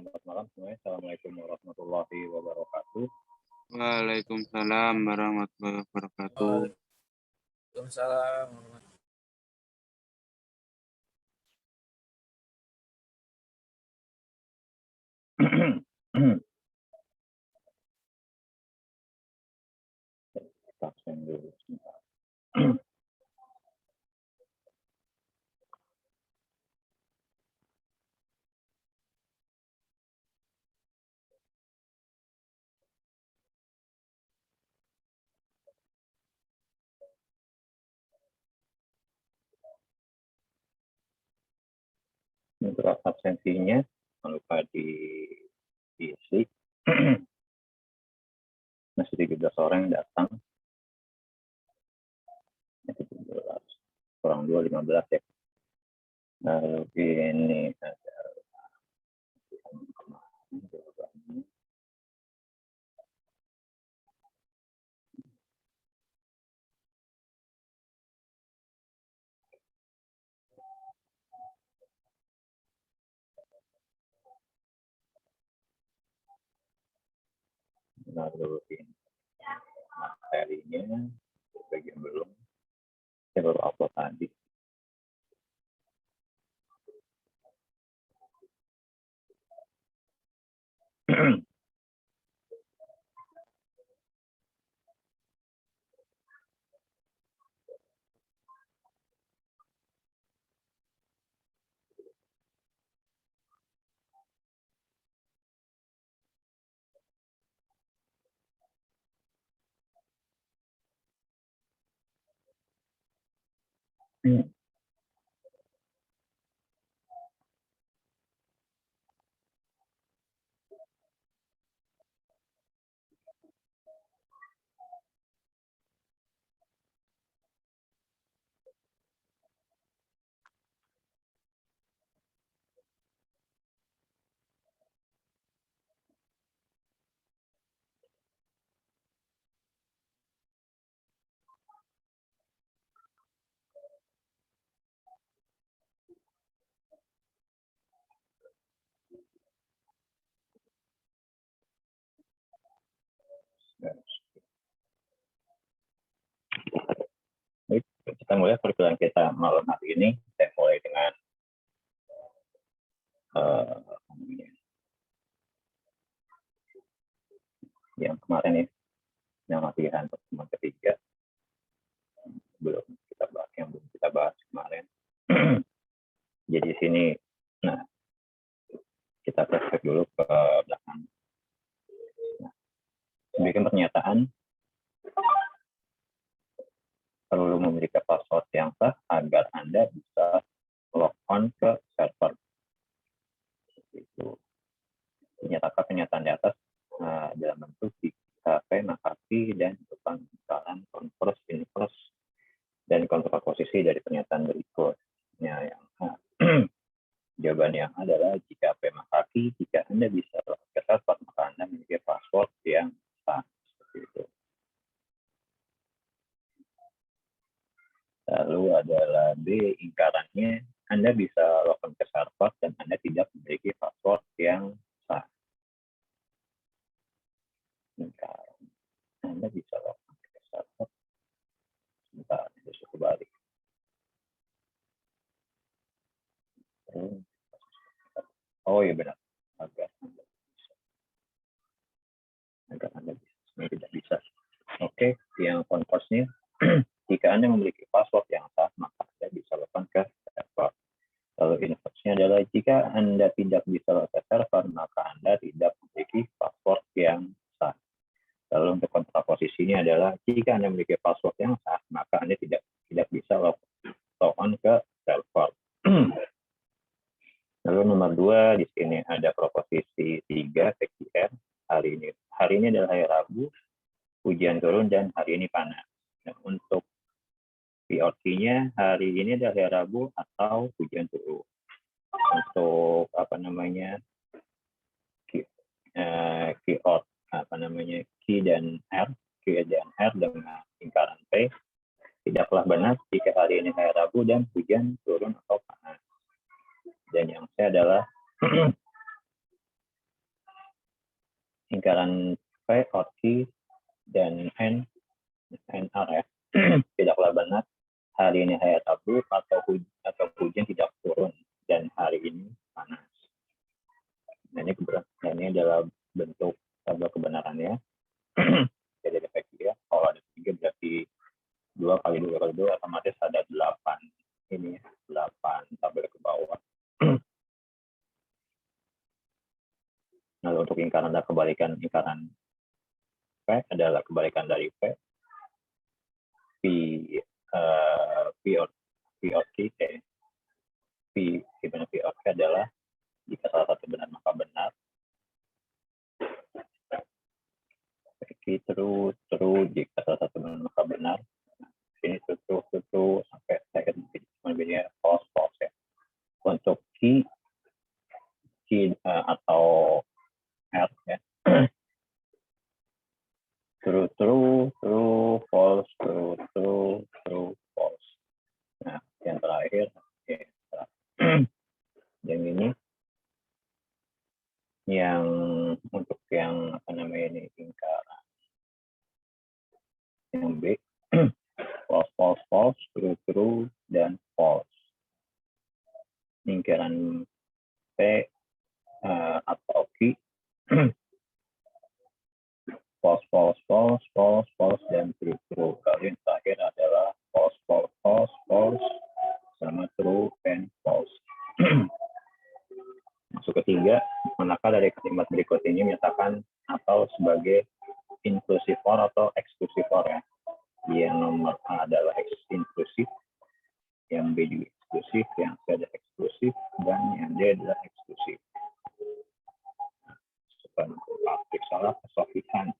selamat malam semuanya. Assalamualaikum warahmatullahi wabarakatuh. Waalaikumsalam warahmatullahi wabarakatuh. Waalaikumsalam. Absen dulu sebentar. Untuk absensinya jangan lupa diisi. Masih 17 orang yang datang. 17 kurang 2 15 ya. Lalu ini ada jawabannya. Lalu ini materinya bagian belum. Saya baru upload tadi. Baik, kita mulai perkuliahan kita malam hari ini. Saya mulai dengan yang kemarin ya, yang latihan pertemuan ketiga. Belum kita bahas yang belum kita bahas kemarin. Jadi sini, nah kita flashback dulu ke belakang. Nah, bikin pernyataan perlu memiliki password yang sah agar Anda bisa log on ke server. Itu menyatakan pernyataan di atas dalam bentuk PHP, McAfee, dan pangkalan converse, inverse, dan kontraposisi dari pernyataan berikutnya. Yang jawaban yang adalah jika P McAfee, jika Anda bisa log ke server, maka Anda memiliki password yang sah. Seperti itu. Lalu adalah B, ingkarannya, Anda bisa login ke server dan Anda tidak memiliki password yang sah. Ingkaran, Anda bisa login ke server. Sebentar, itu kembali. Oh iya benar, agar Anda bisa. Agar Anda bisa, sebenarnya tidak bisa. Oke, yang converse-nya, jika Anda memiliki password yang sah, maka Anda bisa login ke server. Lalu inverse-nya adalah jika Anda tidak bisa login ke server, maka Anda tidak memiliki password yang sah. Lalu untuk kontraposisinya adalah jika Anda memiliki password yang sah, maka Anda tidak bisa login ke server. Lalu nomor 2 di sini ada proposisi 3 seksi R. Hari ini adalah hari Rabu, hujan turun dan hari ini panas. Nah, untuk POC-nya hari ini adalah hari Rabu atau hujan turun. Untuk keyword key dan R dengan lingkaran P tidaklah benar jika hari ini hari Rabu dan hujan turun atau panas. Dan yang C adalah lingkaran P, OT, dan NR ya. Tidaklah benar hari ini hari Rabu atau hujan tidak turun dan hari ini panas. Nah, ini adalah bentuk tabel kebenarannya. Jadi ada PQ ya. Kalau ada 3 berarti 2 kali 2 kali 2 otomatis ada 8 ini 8 tabel ke bawah. Lalu untuk lingkaran adalah kebalikan lingkaran P adalah kebalikan dari P. P gimana P of K adalah jika salah satu benar maka benar. P true jika salah satu benar maka benar. Ini true sampai saya cuma bedanya false ya. Untuk key atau R ya. True, false, true, false. Nah, yang terakhir, yang ini, yang untuk yang apa namanya ini lingkaran, yang B, false, true, dan false. Lingkaran P atau Q, false, dan true. Kalau yang terakhir adalah false, sama true and false. Masuk ketiga, manakah dari kalimat berikut ini menyatakan atau sebagai inklusivor atau eksklusivor ya? Yang nomor A adalah inklusif, yang B juga eksklusif, yang C adalah eksklusif, dan yang D adalah eksklusif. Praktik salah kesofihan.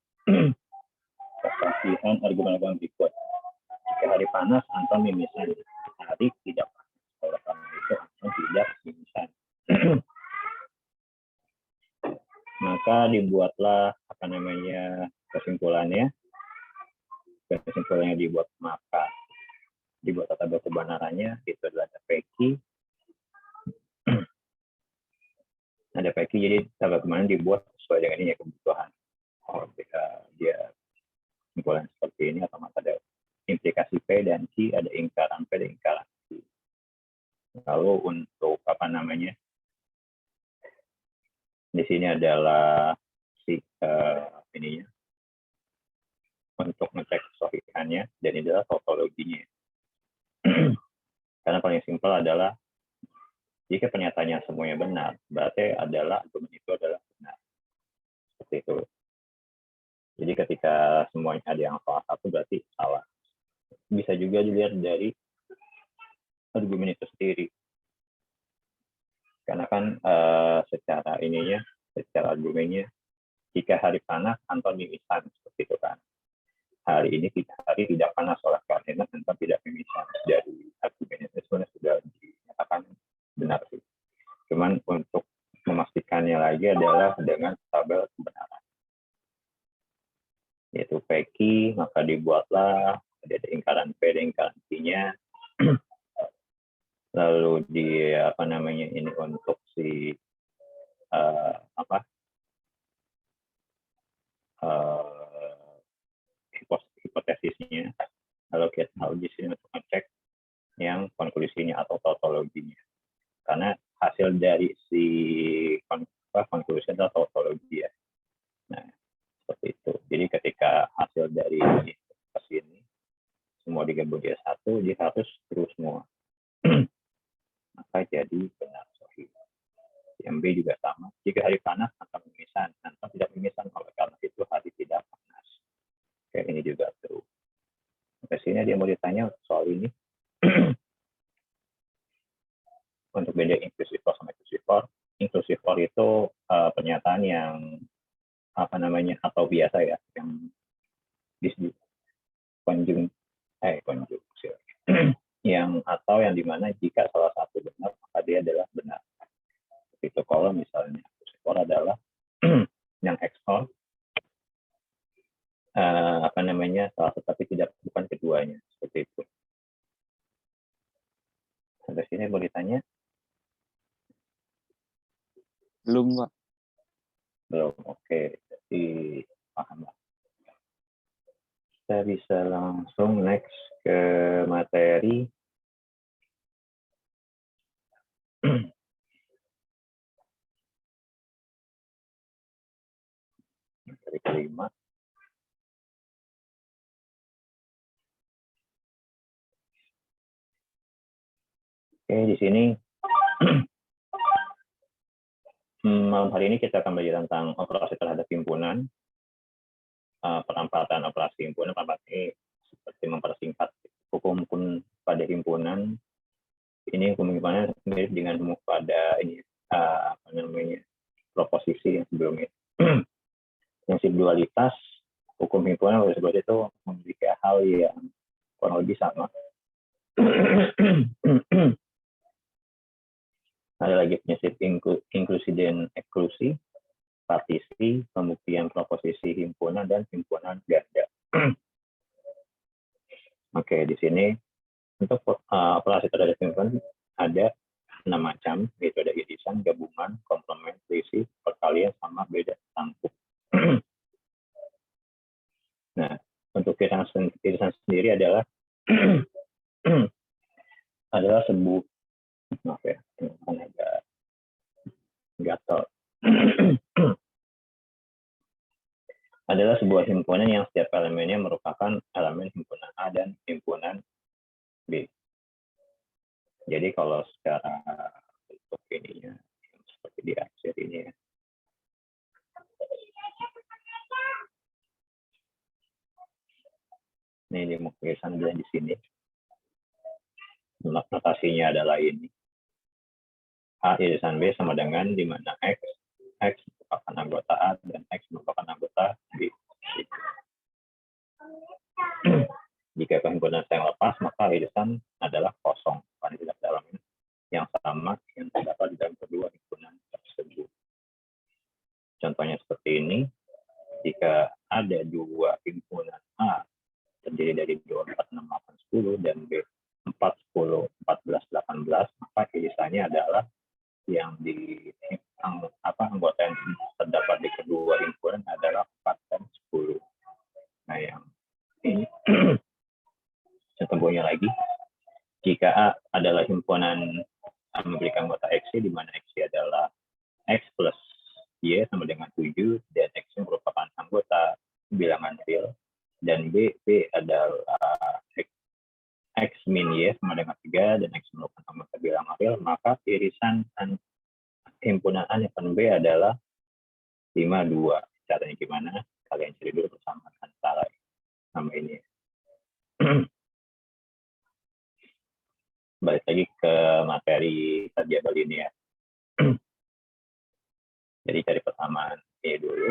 Kesofihan argumen berikut. Jika hari panas, Anton mimisan. Hari tidak panas. Oleh karena itu, Anton tidak mimisan. Maka dibuatlah apa namanya kesimpulannya. Kesimpulannya dibuat maka dibuat tabel kebenarannya itu adalah ada PQ. Ada PQ jadi tabel kebenaran dibuat sesuai dengan ini kebutuhan. Kalau dia kesimpulan seperti ini otomatis ada implikasi P dan Q, ada lingkaran P dan lingkaran Q. Lalu untuk apa namanya? Di sini adalah ininya untuk ngecek kesohihannya dan ini adalah tautologinya. Karena paling simpel adalah jika pernyataannya semuanya benar, berarti adalah argumen itu adalah benar. Seperti itu. Jadi ketika semuanya ada yang salah satu berarti salah. Bisa juga dilihat dari argumen itu sendiri. Karena kan secara argumennya, jika hari panas, Anton mimisan, seperti itu kan. Hari ini tidak panas oleh karena Anton tidak mimisan. Dari argumennya itu sebenarnya sudah dinyatakan benar sih. Cuman untuk memastikannya lagi adalah dengan tabel kebenaran. Yaitu PQ, maka dibuatlah ada lingkaran P dan lingkaran Q-nya. Lalu di apa namanya ini untuk si hipotesisnya. Lalu kita tahu di sini untuk ngecek yang konklusinya atau tautologinya. Karena hasil dari si konklusi adalah tautologi ya. Nah, seperti itu. Jadi ketika hasil dari ini semua digabung jadi satu, dia harus terus semua. Maka jadi benar sahih. Yang B juga sama. Jika hari panas akan mimisan, Anton tidak mimisan oleh karena itu hari tidak panas. Kayak ini juga true. Sampai sini dia mau ditanya soal ini. Untuk beda inklusivor sama eksklusivor. Inklusivor itu pernyataan yang apa namanya atau biasa ya, yang konjungsi. Yang atau yang dimana jika salah satu benar maka dia adalah benar. Itu kalau misalnya eksklusivor adalah yang ekskor apa namanya salah satu tapi bukan keduanya, seperti itu. Sampai sini boleh tanya? Belum, Pak. Belum, oke. paham lah. Kita bisa langsung next ke materi materi kelima. Oke, di sini malam hari ini kita akan belajar tentang operasi terhadap himpunan, perampatan operasi himpunan. Perampatan ini seperti mempersingkat hukum pada himpunan. Ini hukum himpunan mirip dengan hukum pada ini apa namanya proposisi yang sebelumnya. Prinsip dualitas hukum himpunan seperti itu memiliki hal yang kurang lebih sama. Ada lagi prinsip inklusi dan eksklusi, partisi, pembuktian proposisi himpunan, dan himpunan ganda. Oke, di sini untuk operasi terhadap himpunan ada 6 macam, yaitu ada irisan, gabungan, komplement, selisih, perkalian, sama, beda, tampuk. Nah, untuk irisan sendiri adalah sebuah, maaf ya, agak gatal. Adalah sebuah himpunan yang setiap elemennya merupakan elemen himpunan A dan himpunan B. Jadi kalau secara bentuk ininya seperti di akhir ini ya. Ini tulisan dia di sini. Notasinya adalah ini. A irisan B sama dengan di mana X merupakan anggota A dan X merupakan anggota B. Jika himpunan yang lepas, maka irisan adalah kosong, karena tidak dalam yang sama yang terdapat di dalam kedua himpunan tersebut. Contohnya seperti ini, jika ada dua himpunan A terdiri dari 2, 4, 6, 8, 10 dan B 4, 10, 14, 18, maka irisannya adalah yang di anggota yang terdapat di kedua himpunan adalah 4 dan 10. Nah, yang ini contohnya lagi, jika A adalah himpunan memberikan anggota X, di mana X adalah X plus Y sama dengan 7, dan X merupakan anggota bilangan real, dan B adalah X min Y sama dengan 3, dan X merupakan anggota bilangan real, maka irisan himpunan A dan B adalah 5, 2. Caranya gimana? Kalian cari dulu bersama antara nama ini. Balik lagi ke materi variabel ini ya. Jadi cari persamaan E dulu.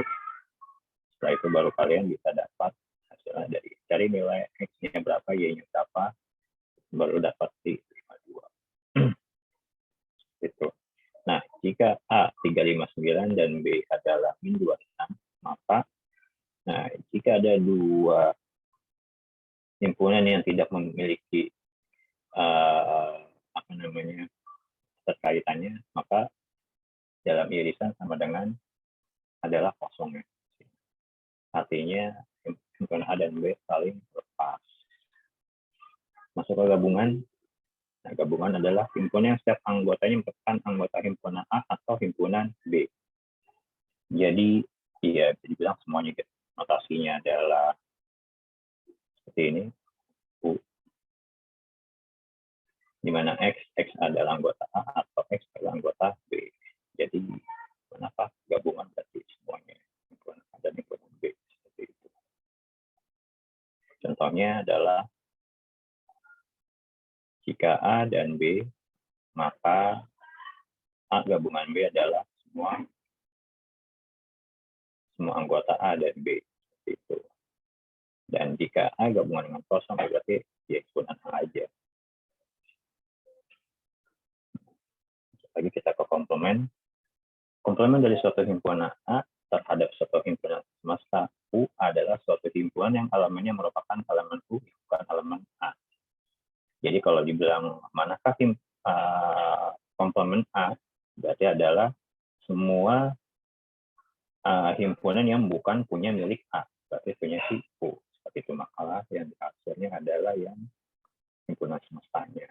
Setelah itu baru kalian bisa dapat hasilnya dari cari nilai X-nya berapa, Y-nya berapa, baru dapat di 52. Itu. Nah, jika A 359 dan B adalah min 26, maka jika ada dua himpunan yang tidak memiliki terkaitannya, maka dalam irisan sama dengan adalah kosong. Artinya himpunan A dan B saling lepas. Masuk ke gabungan. Nah, gabungan adalah himpunan yang setiap anggotanya merupakan anggota himpunan A atau himpunan B. Jadi, ya bisa dibilang semuanya gitu. Notasinya adalah seperti ini. U. Di mana X adalah anggota A atau X adalah anggota B. Jadi, kenapa gabungan berarti semuanya himpunan A dan himpunan B. Seperti itu. Contohnya adalah jika A dan B, maka A gabungan B adalah semua anggota A dan B. Seperti itu. Dan jika A gabungan dengan kosong, berarti Y himpunan A aja. Lagi kita ke komplement. Komplement dari suatu himpunan A terhadap suatu himpunan semesta U adalah suatu himpunan yang elemennya merupakan elemen U, bukan elemen A. Jadi kalau dibilang manakah komplement A, berarti adalah semua himpunan yang bukan punya milik A, berarti punya si U. Seperti itu, maka yang diaturnya adalah yang himpunan semestanya.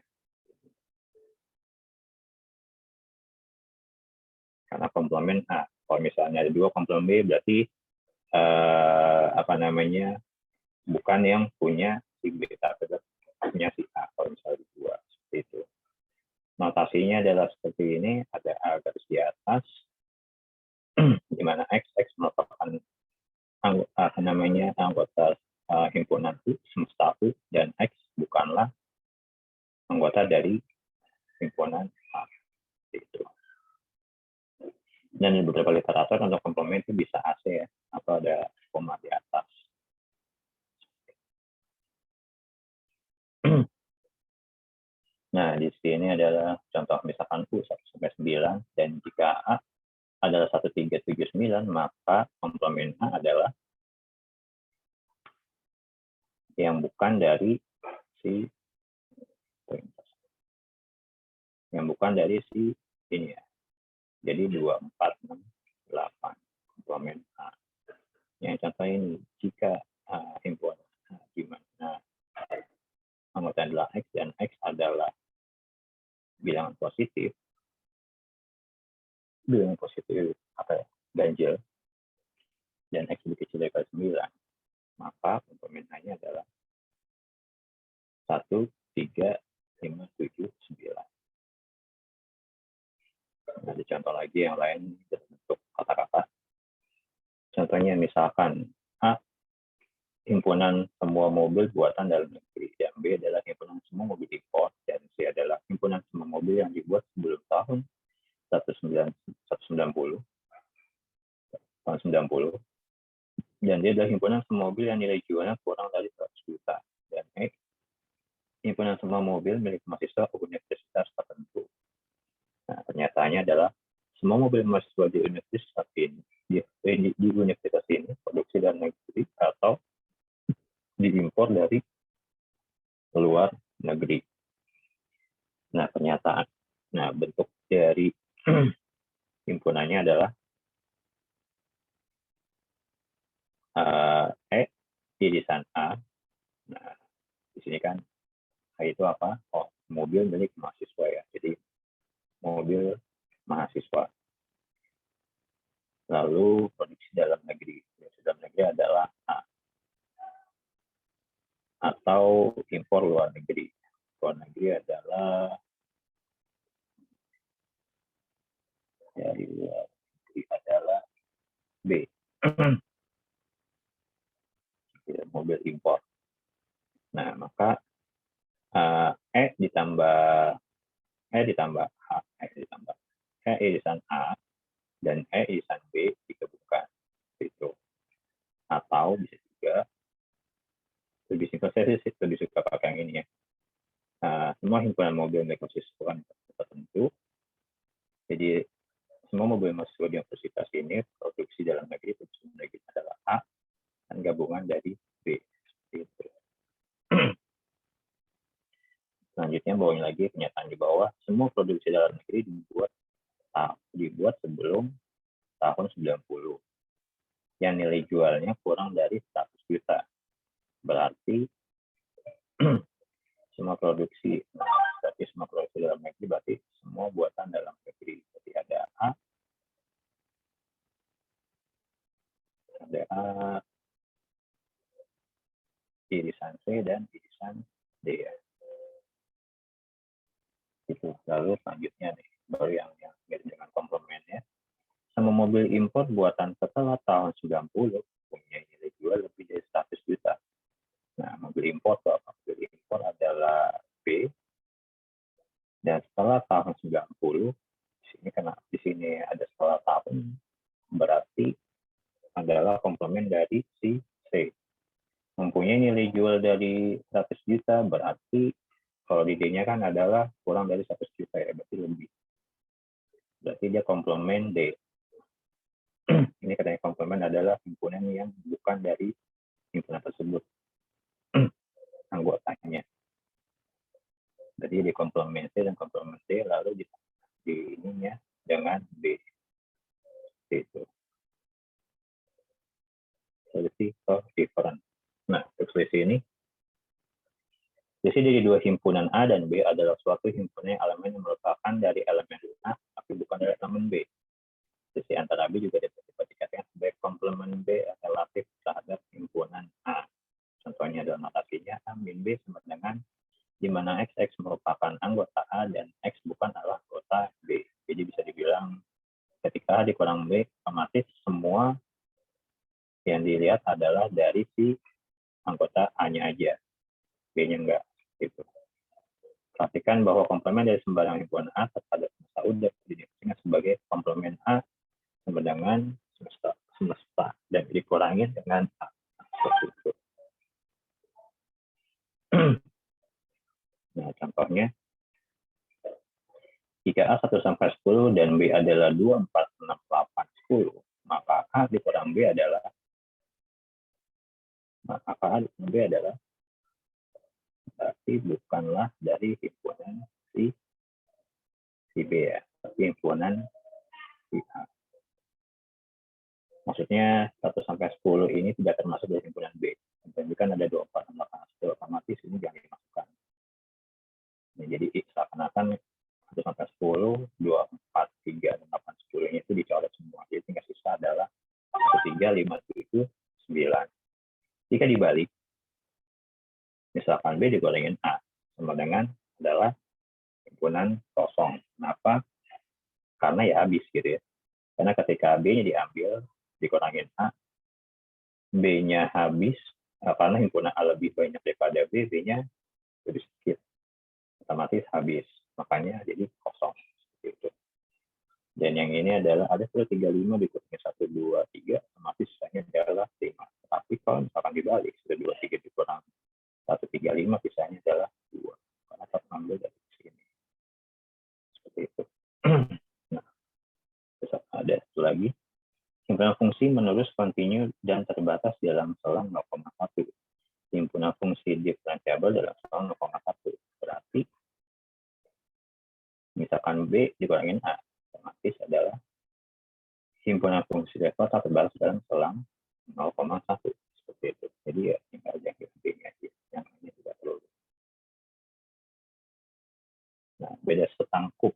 Karena komplement A. Kalau misalnya ada dua komplement B, berarti bukan yang punya si B, tapi punya si A. Kalau misalnya dua, seperti itu. Notasinya adalah seperti ini, ada A garis di atas, di mana X merupakan anggota himpunan U, semesta U, dan X bukanlah anggota dari himpunan A. Itu. Dan di beberapa literatur untuk komplement itu bisa AC ya, atau ada koma di atas. Nah, di sini adalah contoh misalkan U 1-9, dan jika A adalah 1379, maka komplement A adalah yang bukan dari si ini ya. Jadi 2468 komplement A. Yang contoh ini, jika himpunan di mana anggota adalah X dan X adalah bilangan positif ganjil, dan X lebih kecil dari 9, maka komplement A-nya adalah 13579. Ada contoh lagi yang lain bentuk kata-kata. Contohnya misalkan A, himpunan semua mobil buatan dalam negeri, dan B adalah himpunan semua mobil impor, dan C adalah himpunan semua mobil yang dibuat sebelum tahun 1990, dan dia adalah himpunan semua mobil yang nilai jualnya kurang dari 100 juta, dan X himpunan semua mobil milik mahasiswa universitas tertentu. Nah, pernyataannya adalah semua mobil mahasiswa di universitas ini produksi dalam negeri atau diimpor dari luar negeri. Nah, bentuk dari himpunannya adalah irisan A. Nah, di sini kan A itu apa? Oh, mobil milik mahasiswa ya. Jadi mobil mahasiswa. Lalu produksi dalam negeri. Produksi dalam negeri adalah A. Atau impor luar negeri. Luar negeri adalah dari luar negeri adalah B. Mobil impor. Nah, maka E ditambah E irisan A dan E irisan B digabungkan. Itu. Atau bisa juga lebih simpel, saya lebih suka pakai yang ini ya. Semua himpunan mobil milik mahasiswa tertentu. Jadi semua mobil mahasiswa di universitas ini produksi dalam negeri adalah A dan gabungan dari B. Itu. Selanjutnya bawain lagi pernyataan di bawah, semua produksi dalam negeri dibuat sebelum tahun 90 yang nilai jualnya kurang dari 100 juta. Berarti semua produksi dalam negeri berarti semua buatan dalam negeri. Jadi ada A, irisan C dan irisan D. Itu. Lalu selanjutnya nih, baru yang mirip dengan komplemennya. Semua mobil impor buatan setelah tahun 90 punya nilai jual lebih dari 100 juta. Nah, mobil impor adalah B. Dan setelah tahun 90, di sini ada setelah tahun, berarti adalah komplement dari si C. Mempunyai nilai jual dari 100 juta, berarti kalau di D-nya kan adalah kurang dari 100 juta ya, berarti lebih. Berarti dia komplement D. Ini katanya komplement adalah himpunan yang bukan dari himpunan tersebut anggotanya. Jadi di komplement C dan komplement D, lalu di ininya dengan B. Itu. Komposisi dari dua himpunan A dan B adalah suatu himpunan elemen yang merupakan dari elemen A tapi bukan dari elemen B. Posisi antara B juga dapat dikatakan sebagai komplement B relatif terhadap himpunan A. Contohnya dalam notasinya A min B sama dengan di mana X merupakan anggota A dan X bukan adalah anggota B. Jadi bisa dibilang ketika A dikurang B, otomatis semua yang dilihat adalah dari si anggota A-nya aja. B-nya enggak. Gitu. Perhatikan bahwa komplement dari sembarang himpunan A terhadap semesta U dapat didefinisikan sebagai komplement A sama dengan semesta dan dikurangi dengan A. Seperti itu. Nah, contohnya jika A 1 sampai 10 dan B adalah 2, 4, 6, 8, 10, maka A dikurang B adalah berarti bukanlah dari himpunan si B ya, tapi himpunan si A. Maksudnya 1 sampai 10 ini tidak termasuk dari himpunan B. Jadi kan ada 2, 4, 6, 8, 10, otomatis ini jangan dimasukkan. Nah, jadi seakan-akan 1 sampai 10, 2, 4, 3, dan 8, 10 ini itu dicoret semua. Jadi tinggal sisa adalah 1, 3, 5, 7, 9. Jika dibalik, misalkan B digolongin A, sama dengan adalah himpunan kosong. Kenapa? Karena ya habis gitu ya. Karena ketika B-nya diambil, dikurangin A, B-nya habis, karena himpunan A lebih banyak daripada B, B-nya lebih sedikit. Otomatis habis. Makanya jadi kosong. Gitu. Dan yang ini adalah ada 35 dikurangin 1, 2, 3, otomatis sisanya adalah 5. Tapi kalau misalkan dibalik, 1, 2, 3 dikurang 1, 3, 5, sisanya adalah 2. Karena terambil dari sini. Seperti itu. Nah, terus ada satu lagi. Himpunan fungsi menerus kontinu dan terbatas dalam selang 0,1. Himpunan fungsi diferensiabel dalam selang 0,1. Berarti, misalkan B dikurangin A, otomatis adalah himpunan fungsi level terbatas dalam selang 0,1. Seperti itu. Jadi ya tinggal yang B-nya aja. Yang ini tidak perlu. Nah, beda setangkup.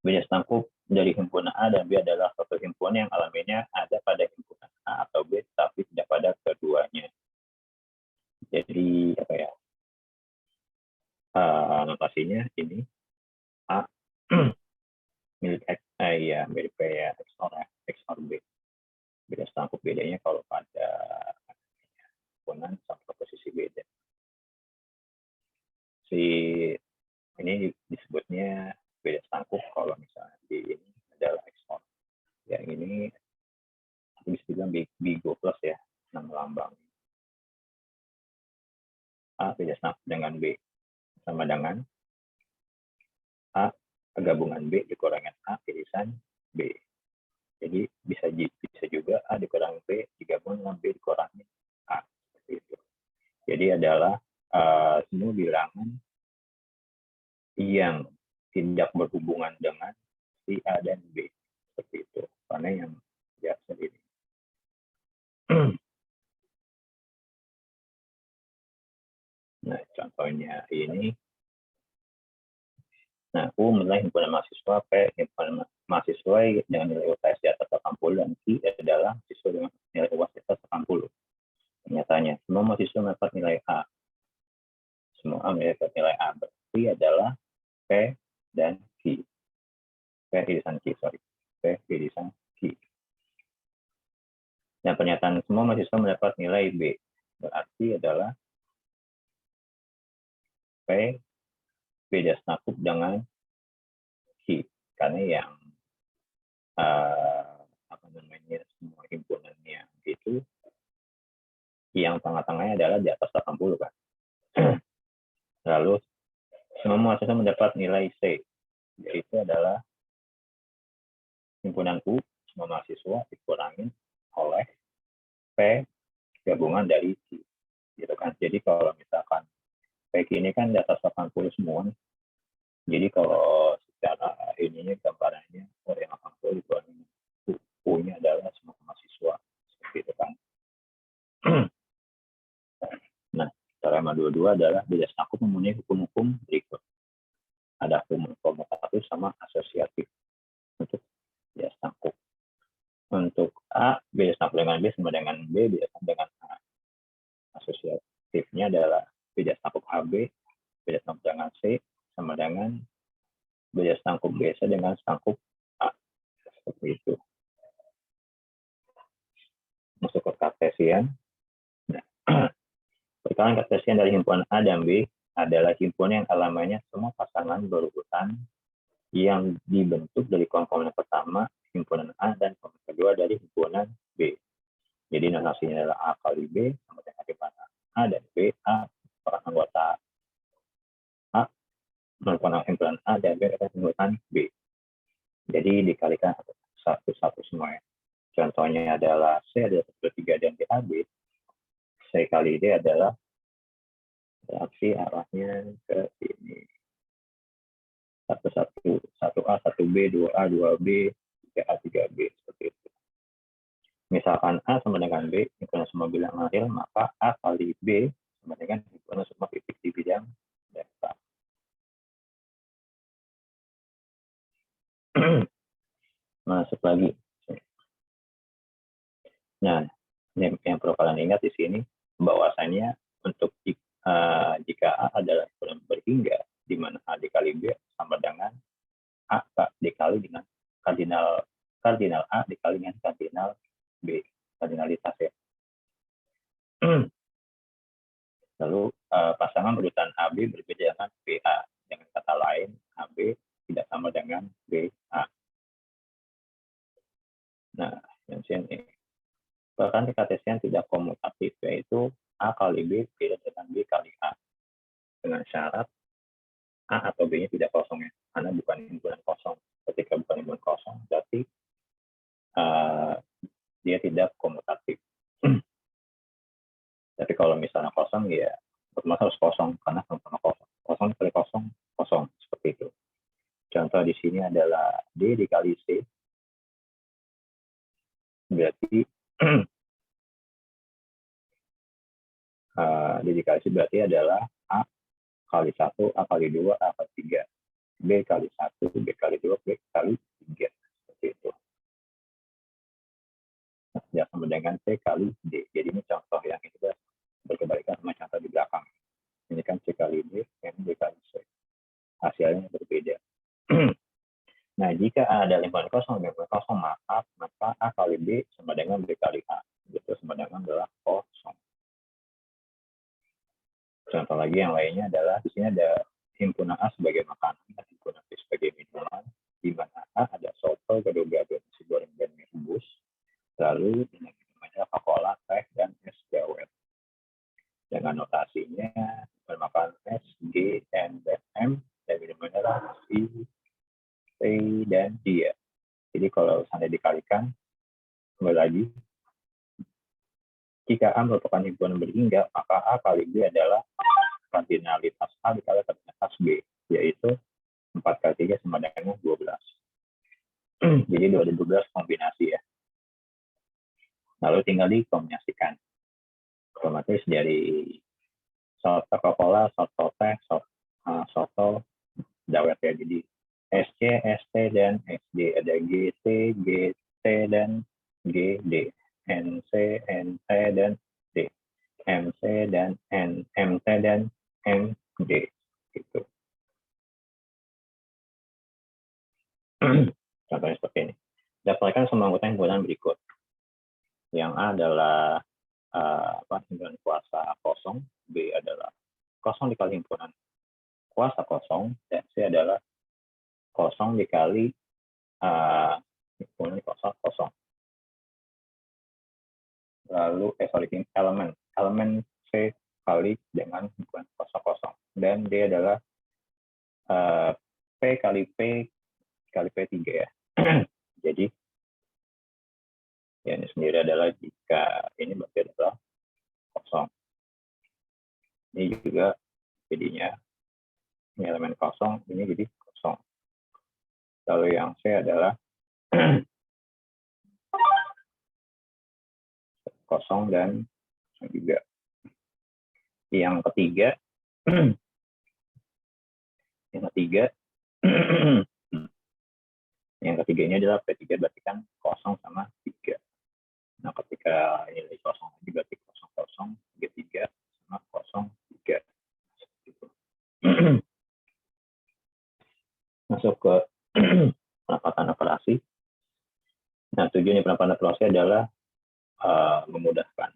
Beda setangkup dari himpunan A dan B adalah suatu himpunan yang elemennya ada pada himpunan A atau B, tapi tidak pada keduanya. Jadi apa ya? Notasinya ini A milik X, ya milik B ya, X or B. Beda setangkup bedanya kalau pada himpunan sama posisi beda. Si ini disebutnya beda setangkup kalau misalnya di ini adalah X or. Yang ini bisa dibilang bigo plus ya, nama lambang. A beda setangkup dengan B sama dengan A gabungan B dikurangi A irisan B. Jadi bisa juga A dikurangi B digabung dengan B dikurangi A. Seperti itu. Jadi adalah semua bilangan yang tidak berhubungan dengan si A dan B. Seperti itu. Karena yang biasa ini. Nah, contohnya ini. Nah, U menilai himpunan mahasiswa, P himpunan mahasiswa dengan nilai UTS di atas 80 dan Q adalah mahasiswa dengan nilai UAS di atas 80. Kenyataannya, semua mahasiswa mendapat nilai A. Semua mendapat nilai A. Berarti adalah P dan Q. P irisan Q, sorry. P irisan Q. Dan pernyataan semua mahasiswa mendapat nilai B. Berarti adalah P beda setangkup dengan Q. Karena yang apa namanya semua himpunannya itu yang tengah-tengahnya adalah di atas 80 kan. Lalu semua mahasiswa mendapat nilai C, yaitu adalah himpunan U semua mahasiswa dikurangi oleh P gabungan dari Q, gitu kan. Jadi kalau misalkan P ini kan di atas 80 semua, jadi kalau secara ininya gambarannya yang 80 dikurangi U-nya adalah semua mahasiswa, seperti itu kan. Nah, cara kedua adalah beda sangkut memenuhi hukum-hukum berikut. Ada hukum komutatif sama asosiatif untuk beda sangkut. Untuk A, beda sangkut dengan B sama dengan B, beda sangkut dengan A. Asosiatifnya adalah beda sangkut AB, beda sangkut dengan C, sama dengan beda sangkut BC dengan sangkut A. Seperti itu. Masuk ke kartesian. Nah, perkalian kartesian dari himpunan A dan B adalah himpunan yang elemennya semua pasangan berurutan yang dibentuk dari komponen pertama himpunan A dan komponen kedua dari himpunan B. Jadi notasinya adalah A kali B sama dengan himpunan A dan B. A merupakan anggota A, merupakan himpunan A dan B adalah himpunan B. Jadi dikalikan satu-satu semuanya. Contohnya adalah C adalah 1/3 dan DAB. C kali D adalah reaksi arahnya ke sini. 1A, 1B, 2A, 2B, 3A, 3B, seperti itu. Misalkan A sama dengan B, himpunan semua bilang real, maka A kali B sama dengan himpunan semua titik di bidang delta. Masuk lagi. Nah, yang perlu kalian ingat di sini, bahwasannya untuk jika A adalah himpunan berhingga, di mana A dikali B sama dengan A dikali dengan kardinal A dikali dengan kardinal B, kardinalitas ya. Lalu pasangan urutan AB berbeda dengan BA. Dengan kata lain, AB tidak sama dengan BA. Nah, yang sini. Bahkan kartesian tidak komutatif, yaitu A kali B beda dengan B kali A. Dengan syarat A atau B-nya tidak kosong ya, karena bukan himpunan kosong. Ketika bukan himpunan kosong, berarti dia tidak komutatif. Tapi kalau misalnya kosong, ya otomatis harus kosong, karena sama-sama kosong. Kosong kali kosong, kosong. Seperti itu. Contoh di sini adalah D dikali C. Berarti D dikali C berarti adalah A kali 1, A kali 2, A kali 3. B kali 1, B kali 2, B kali 3. Seperti itu. Ya, sama dengan C kali D. Jadi ini contoh yang ini berkebalikan sama contoh di belakang. Ini kan C kali D, ini D kali C. Hasilnya berbeda. Nah, jika A ada himpunan kosong, maka A kali B sama dengan B kali A. Itu sama dengan adalah kosong. Contoh lagi yang lainnya adalah di sini ada himpunan A sebagai makanan dan himpunan B sebagai minuman, di mana A ada soto, gado-gado, nasi goreng, dan mie rebus. Lalu dengan minumannya Coca-Cola, teh, dan es dawet. Dengan notasinya bermakan S, G, N, dan M, dan minumannya adalah C, P, dan D. Jadi kalau seandainya dikalikan, kembali lagi, jika A merupakan himpunan berhingga, maka A kali B adalah kardinalitas A dikali kardinalitas B, yaitu 4 kali 3 sama dengan 12. Jadi 12 kombinasi ya. Lalu tinggal dikombinasikan. Otomatis dari soto Coca-Cola, soto teh, soto dawet ya. Jadi SC, ST, dan SD. Ada GT, GT, dan GD. NC, NT, dan D. MC, dan MT, dan MD. Gitu. Contohnya seperti ini. Daftarkan semua anggota himpunan berikut. Yang A adalah himpunan kuasa kosong, B adalah kosong dikali himpunan kuasa kosong, dan C adalah kosong dikali himpunan kuasa kosong. Lalu elemen C kali dengan himpunan kuasa kosong, dan D adalah P kali P kali P3 ya. Jadi ya, ini sendiri adalah jika ini berarti adalah kosong. Ini juga jadinya ini elemen kosong, ini jadi kosong. Lalu yang C adalah kosong dan juga. Yang ketiga, yang ketiga ini adalah P3 berarti kan 0 sama 3. Nah, ketika nilai 0 lagi berarti 0, 0, 3 sama 0, 3. Masuk ke penempatan operasi. Nah, tujuan penempatan operasi adalah memudahkan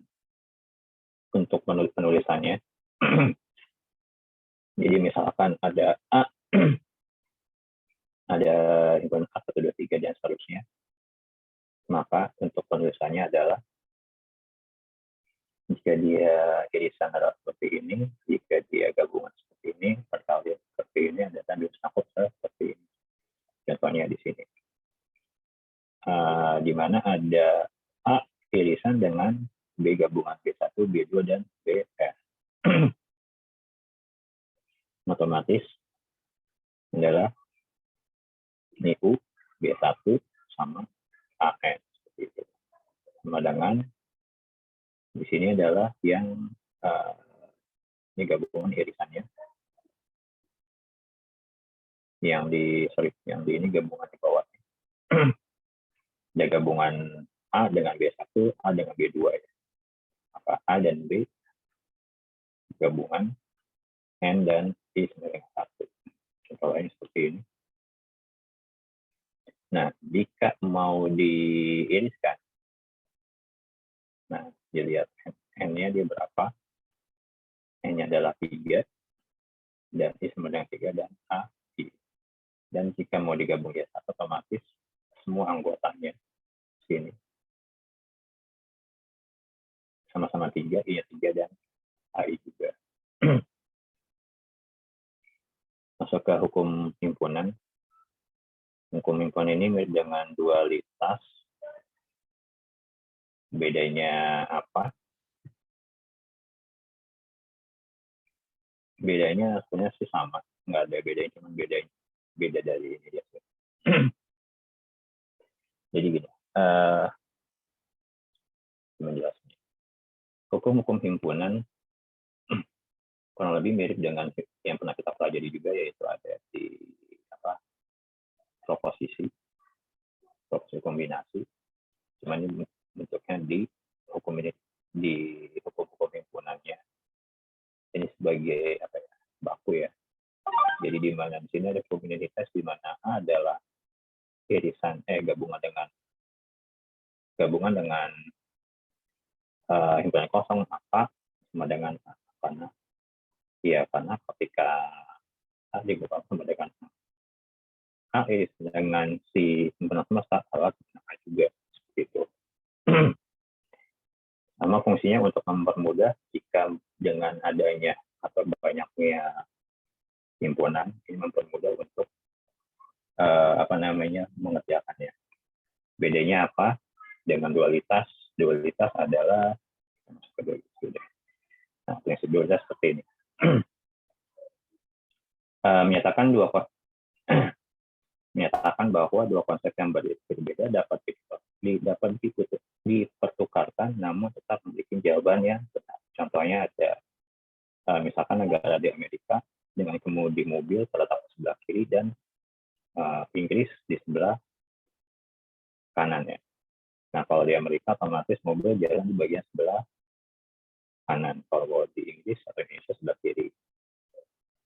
untuk penulisannya. Jadi misalkan ada A, ada himpunan A 1, 2, 3 dan seterusnya, maka untuk penulisannya adalah jika dia irisan adalah seperti ini, jika dia gabungan seperti ini, perkalian seperti ini, ada tanda sangkut seperti ini. Contohnya di sini, di mana ada A irisan dengan B gabungan B1, B2, dan BF. Otomatis adalah ini U, B1 sama AN. Seperti itu. Sama dengan di sini adalah yang ini gabungan irisannya. Yang di ini gabungan di bawah. Ada gabungan A dengan B1, A dengan B2 ya. Maka A dan B gabungan N dan I sama dengan 1. Contoh lain seperti ini. Nah, jika mau diiriskan, nah, dilihat N-nya dia berapa. N-nya adalah 3, dan I sama dengan 3, dan A, I. Dan jika mau digabung dia satu, otomatis semua anggotanya sini sama-sama 3, I-nya 3, dan AI juga. Masuk ke hukum himpunan. Hukum himpunan ini mirip dengan dualitas. Bedanya apa? Bedanya sebenarnya sih sama, nggak ada bedanya, cuma beda dari ini ya. Jadi gini, menjelaskan. Hukum-hukum himpunan kurang lebih mirip dengan yang pernah kita pelajari juga, yaitu ada di proposisi kombinasi. Cuman ini bentuknya di hukum ini, di hukum-hukum himpunannya. Ini sebagai baku ya. Jadi di mana di sini ada komunitas di mana A adalah irisan gabungan dengan himpunan kosong, maka sama dengan A. Karena ketika A digabungkan sama dengan A irisan dengan si himpunan semesta adalah A juga, seperti itu. Sama fungsinya untuk mempermudah jika dengan adanya atau banyaknya himpunan, ini mempermudah untuk mengerjakannya. Bedanya apa dengan dualitas? Dualitas adalah prinsip dualitas seperti ini. Menyatakan bahwa dua konsep yang berbeda dapat dipertukarkan namun tetap memiliki jawaban yang benar. Contohnya ada misalkan negara di Amerika dengan kemudi mobil terletak di sebelah kiri dan Inggris di sebelah kanan ya. Nah, kalau di Amerika otomatis mobil jalan di bagian sebelah kanan. Kalau di Inggris atau Indonesia sebelah kiri.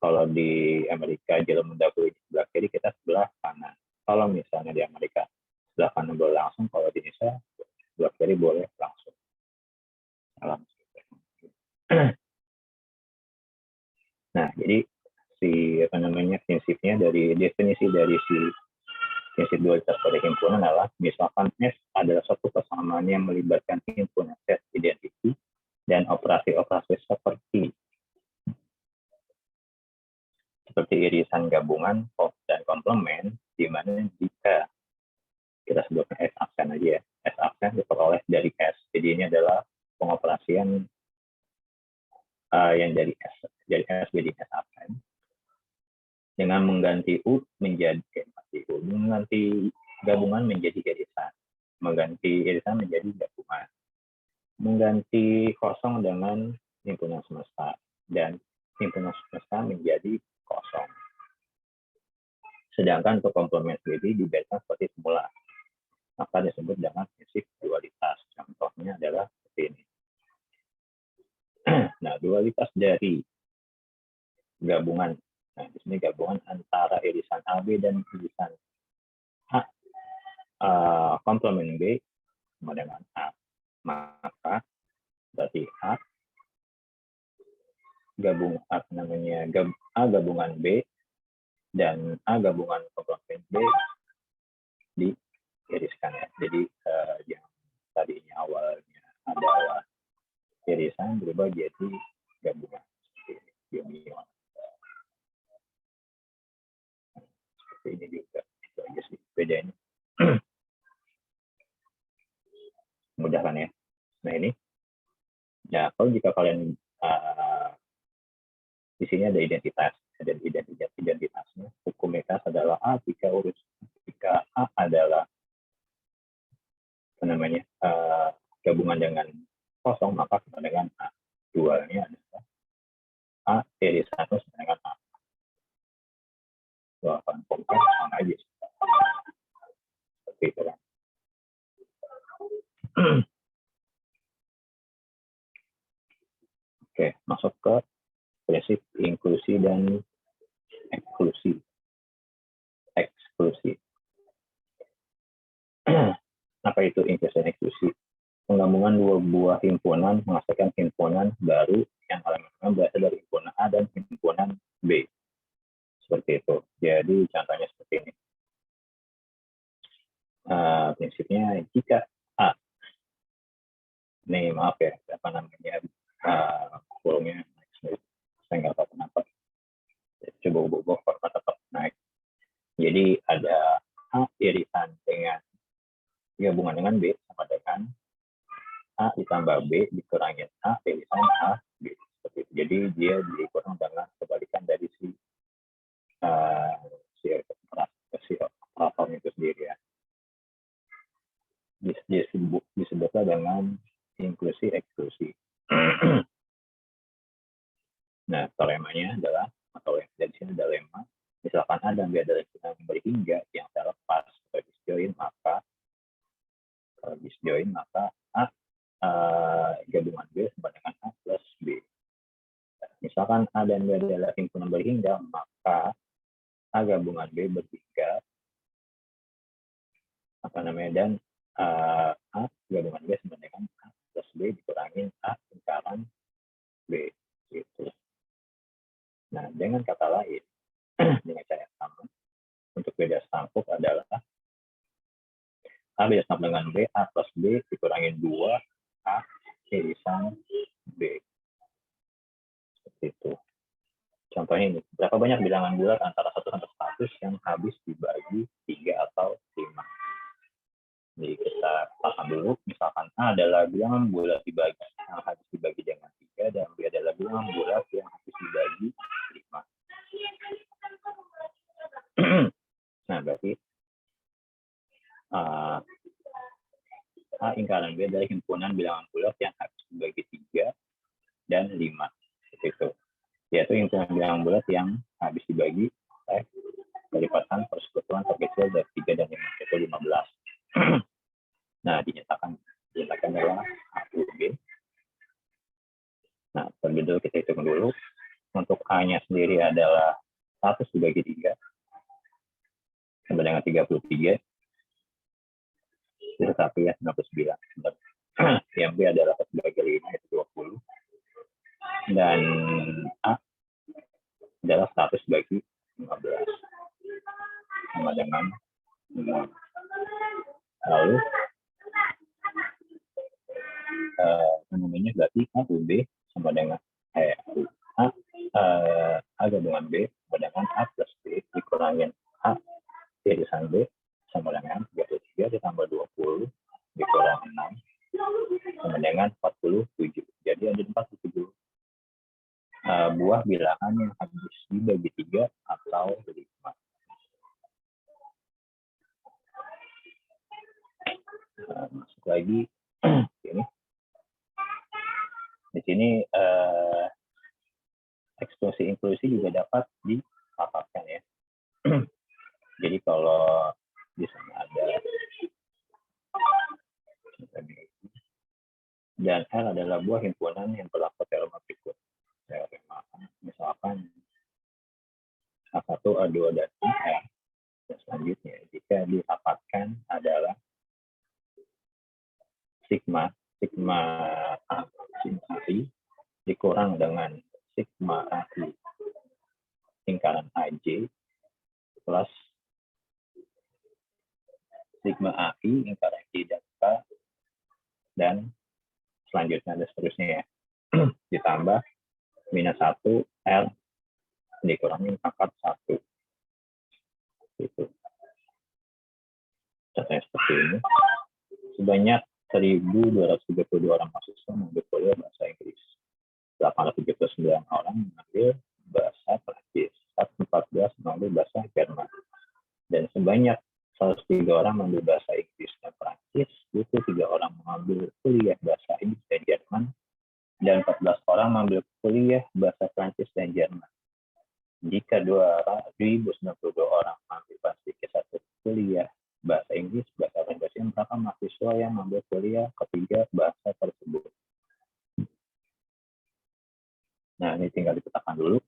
Kalau di Amerika jalan mendahului di sebelah kiri, kita sebelah kanan. Kalau misalnya di Amerika sebelah kanan boleh langsung, kalau di Indonesia sebelah kiri boleh langsung. Nah, jadi prinsipnya dari definisi dari prinsip dualitas pada himpunan adalah misalkan S adalah suatu persamaan yang melibatkan himpunan set identiti dan operasi-operasi seperti irisan gabungan, pop, dan komplement, di mana jika kita sebutkan S aksen aja ya, S aksen diperoleh dari S. Jadi ini adalah pengoperasian yang dari S jadi S aksen dengan mengganti mengganti gabungan menjadi irisan, mengganti irisan menjadi gabungan, mengganti kosong dengan himpunan semesta, dan himpunan semesta menjadi kosong. Sedangkan untuk komplement sendiri dibiarkan seperti semula, maka disebut dengan prinsip dualitas. Contohnya adalah seperti ini. Nah, dualitas dari gabungan. Nah, di sini gabungan antara irisan AB dan irisan A, komplement B sama dengan A. Maka berarti A A gabungan B dan A gabungan komplement B diiriskan ya. Jadi yang tadinya awalnya adalah irisan berubah jadi gabungan binomial. Seperti ini juga. Itu aja sih bedanya. Mudah kan ya. Nah ini. Ya, kalau jika kalian di sini ada identitasnya. Hukum metas adalah A jika A adalah gabungan dengan kosong, maka sama dengan A. Dualnya adalah A irisan sama dengan A. Dualkan pokoknya sama aja. Seperti itu kan. Oke, masuk ke prinsip inklusi dan eksklusi. Apa itu inklusi dan eksklusi? Penggabungan dua buah himpunan menghasilkan himpunan baru yang elemennya berasal dari himpunan A dan himpunan B. Seperti itu. Jadi contohnya seperti ini. Prinsipnya jika A, ini maaf ya, kurungnya saya nggak tahu kenapa. Coba ubah format tetap naik. Jadi ada A irisan dengan gabungan dengan B sama dengan A ditambah B dikurangi A irisan A B. Seperti itu. Jadi dia dikurang dengan kebalikan dari si operator itu sendiri ya. Disebutlah dengan inklusi eksklusi. Nah, telemanya adalah, atau yang dari sini ada lema, misalkan A dan B adalah himpunan berhingga yang terlepas disjoin, maka A gabungan B sama dengan A plus B. Misalkan A dan B adalah himpunan berhingga, maka A gabungan B berhingga dan A gabungan B sama dengan A plus B dikurangi A lingkaran B. Gitu. Nah, dengan kata lain, dengan cara yang sama, untuk beda sangkuk adalah A beda sangkuk dengan B, A plus B dikurangi 2 A irisan B. Seperti itu. Contohnya ini, berapa banyak bilangan bulat antara 1 sampai 100 yang habis dibagi 3 atau 5. Jadi kita pasang dulu, misalkan A adalah bilangan bulat yang habis dibagi dengan 3, dan B adalah bilangan bulat yang habis dibagi 5. Nah, berarti A lingkaran B adalah himpunan bilangan bulat yang habis dibagi 3 dan 5. Itu. Yaitu himpunan bilangan bulat yang habis dibagi kelipatan persekutuan terkecil dari 3 dan 5, yaitu 15. Nah, dinyatakan adalah A+B. Nah, terlebih dahulu kita hitung dulu. Untuk A-nya sendiri adalah 100 dibagi 3 sama dengan 33. Tetapi ya 99. Yang B adalah 1 dibagi 5 yaitu 20. Dan A adalah 100 dibagi 15 sama dengan 5. Lalu berarti A+B sama dengan A gabungan B sama dengan A plus B dikurangi A irisan B sama dengan 33 ditambah 20 dikurangi 6 sama dengan 47. Jadi ada 47 buah bilangan yang habis dibagi 3 atau 5. Masuk lagi ini. Di sini eksklusi inklusi juga dapat didapatkan ya. Jadi kalau di sana ada dan R adalah buah himpunan yang berlaku teorema berikut. Teorema misalkan A1, A2, dan R. Dan selanjutnya, jika didapatkan adalah sigma I dikurang dengan sigma I lingkaran AJ plus sigma AI lingkaran J dan K dan selanjutnya dan seterusnya ya. Ditambah minus 1 L dikurangi pangkat 1. Itu. Contohnya seperti ini. Sebanyak 1.232 orang mahasiswa mengambil kuliah bahasa Inggris. 879 orang mengambil bahasa Prancis. 114 mengambil bahasa Jerman. Dan sebanyak 103 orang mengambil bahasa Inggris dan Prancis, 23 orang mengambil kuliah bahasa Inggris dan Jerman, dan 14 orang mengambil kuliah bahasa Prancis dan Jerman. Jika 2.092 orang mengambil bahasa satu kuliah bahasa Inggris, bahasa Prancis, maka mahasiswa yang mengambil kuliah ketiga bahasa tersebut. Nah, ini tinggal dipetakan dulu.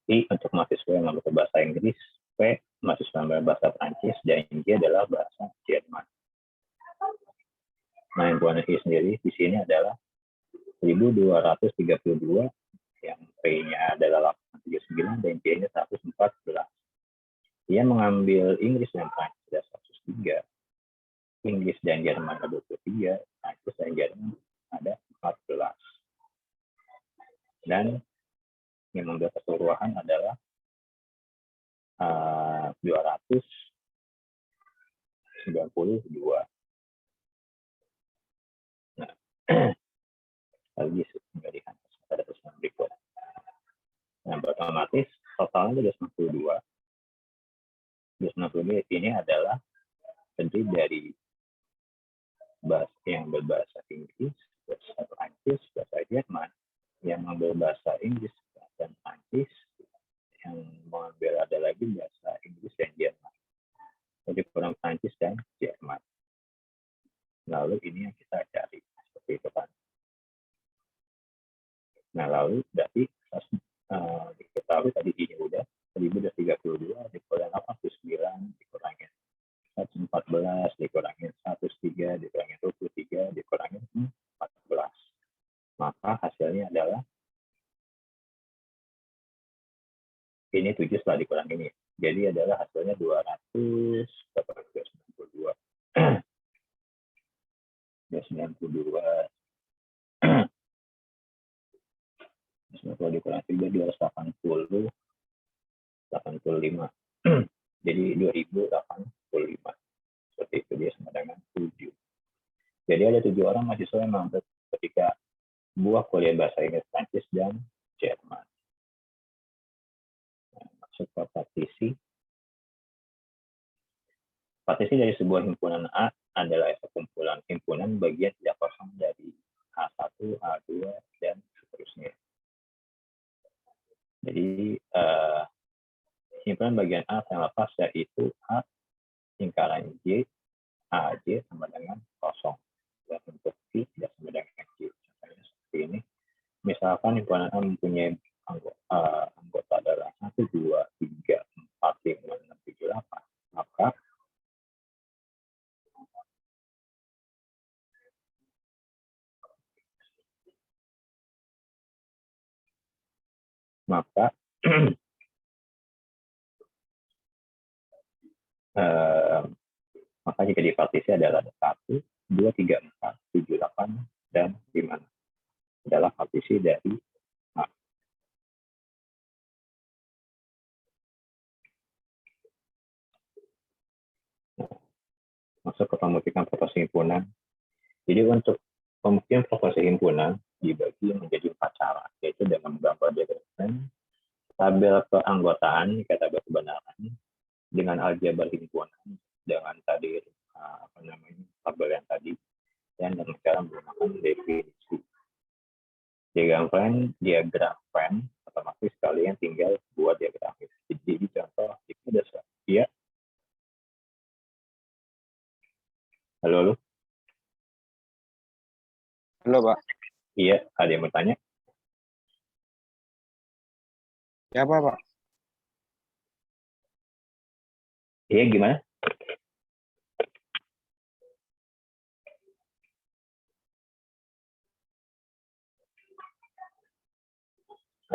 I untuk mahasiswa yang mengambil bahasa Inggris, P mahasiswa yang mengambil bahasa Prancis, dan J adalah bahasa Jerman. Nah, himpunan I sendiri di sini adalah 1.232, yang P-nya adalah 879 dan J-nya 114. Ia mengambil Inggris dan Prancis ada 103, Inggris dan Jerman ada 23, Prancis dan Jerman ada 14. Dan yang membuat keseluruhan adalah 292. Nah, lagi memberikan pada persoalan berikut. Nah, otomatis totalnya 292. 292 ini adalah terdiri dari bahasa yang berbahasa Inggris, bahasa Prancis, bahasa Jerman, yang mengambil bahasa Inggris dan Prancis, yang mengambil ada lagi bahasa Inggris dan Jerman. Jadi kurang Prancis dan Jerman. Lalu ini yang kita cari seperti itu kan. Nah, lalu berarti diketahui tadi ini udah 1.032 dikurangin 89 dikurangin 114 dikurangin 103 dikurangin 23 dikurangin 14. Maka hasilnya adalah ini 7 setelah dikurangi ini. Jadi adalah hasilnya 292. 90 dikurang 3 280 85. Jadi 2085. Seperti itu dia sama dengan 7. Jadi ada 7 orang mahasiswa yang mampu ketika buah kuliah bahasa Inggris, Prancis, dan Jerman. Nah, masuk ke partisi. Partisi dari sebuah himpunan A adalah kumpulan himpunan bagian tidak kosong dari A1, A2, dan seterusnya. Jadi himpunan bagian A yang lepas yaitu A lingkaran J, AJ sama dengan kosong. Dan untuk Q tidak sama dengan Q. Contohnya seperti ini. Misalkan himpunan A mempunyai anggota adalah 1, 2, 3, 4, 5, 6, 7, 8. Maka jika dipartisi adalah 1, 2, 3, 4, 7, 8, dan 5. Adalah partisi dari A. Masuk ke pembuktian proporsi himpunan. Jadi untuk pembuktian proporsi himpunan dibagi menjadi 4 cara, yaitu dengan menggambar diagram, tabel keanggotaan, tabel kebenaran, dengan aljabar himpunan, dengan tadi tabel yang tadi, dan dengan cara menggunakan definisi. Diagram Venn Halo, halo. Halo, Pak. Iya, ada yang bertanya? Siapa, Pak? Iya, gimana?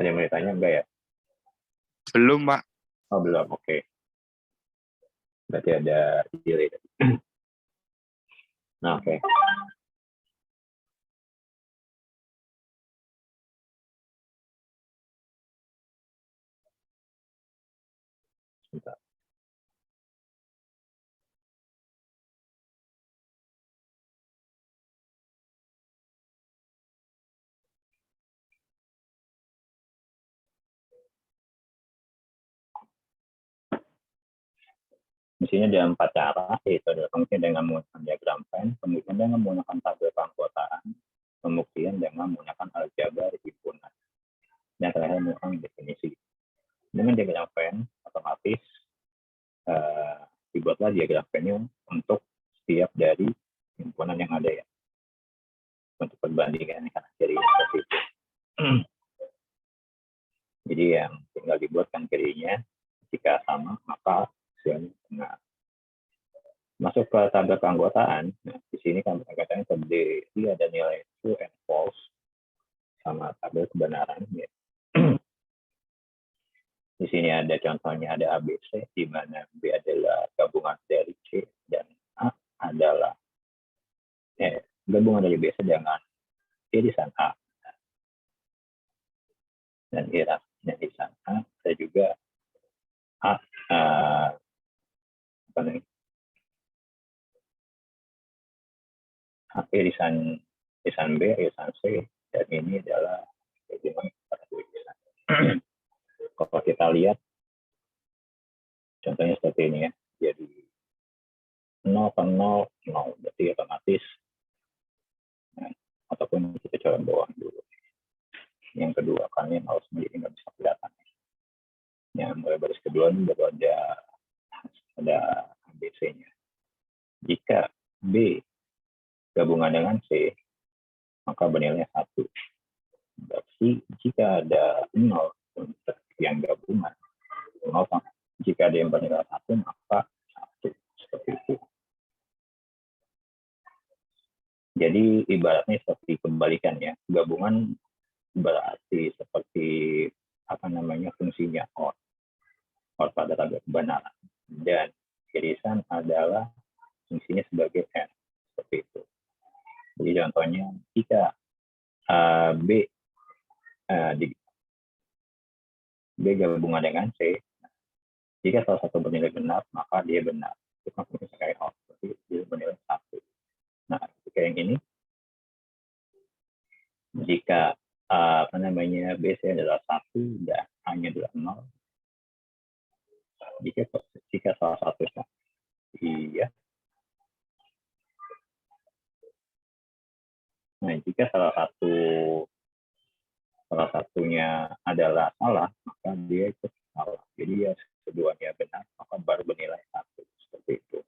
Ada yang mau ditanya? Enggak ya? Belum, Pak. Oh, belum. Oke. Berarti ada delay. Nah, oke. Sebentar. Di sini ada 4 cara, yaitu adalah pembuktian dengan menggunakan diagram Venn, pembuktian dengan menggunakan tabel keanggotaan, pembuktian dengan menggunakan aljabar himpunan, dan terakhir menggunakan definisi. Dengan diagram Venn, otomatis dibuatlah diagram Venn untuk setiap dari himpunan yang ada ya, untuk perbandingan karena jadi seperti itu. Jadi yang tinggal dibuatkan kirinya, jika sama maka hasilnya benar. Masuk ke tabel keanggotaan. Nah, di sini keanggotaan terdiri ada nilai true and false sama tabel kebenaran. Ya. Di sini ada contohnya ada ABC, di mana B adalah gabungan dari C dan A adalah gabungan dari B dengan irisan A. Dan irisan A ada juga A apa namanya? Irisan B, irisan C, dan ini adalah gabungan pada irisan. Kalau kita lihat contohnya seperti ini ya, jadi 0 ke 0, 0, berarti otomatis nah, ataupun kita coba bawah dulu. Yang kedua kan yang harus menjadi nggak bisa kelihatan. Yang mulai baris kedua ini baru ada ABC-nya. Jika B gabungan dengan C, maka bernilai 1. Berarti jika ada 0 untuk yang gabungan, 0, jika ada yang bernilai 1, maka 1. Seperti itu. Jadi ibaratnya seperti kebalikan ya. Gabungan berarti seperti apa namanya fungsinya OR pada tabel kebenaran, dan irisan adalah fungsinya sebagai N, seperti itu. Jadi contohnya jika B gabungan dengan C, jika salah satu bernilai benar maka dia benar, itu kan fungsi kayak OR, berarti dia bernilai 1. Nah, jika yang ini, jika apa namanya BC adalah 1 dan A-nya adalah 0, jika salah satu iya. Nah, jika salah satunya adalah salah, maka dia itu salah. Jadi ya keduanya benar, maka baru bernilai 1. Seperti itu.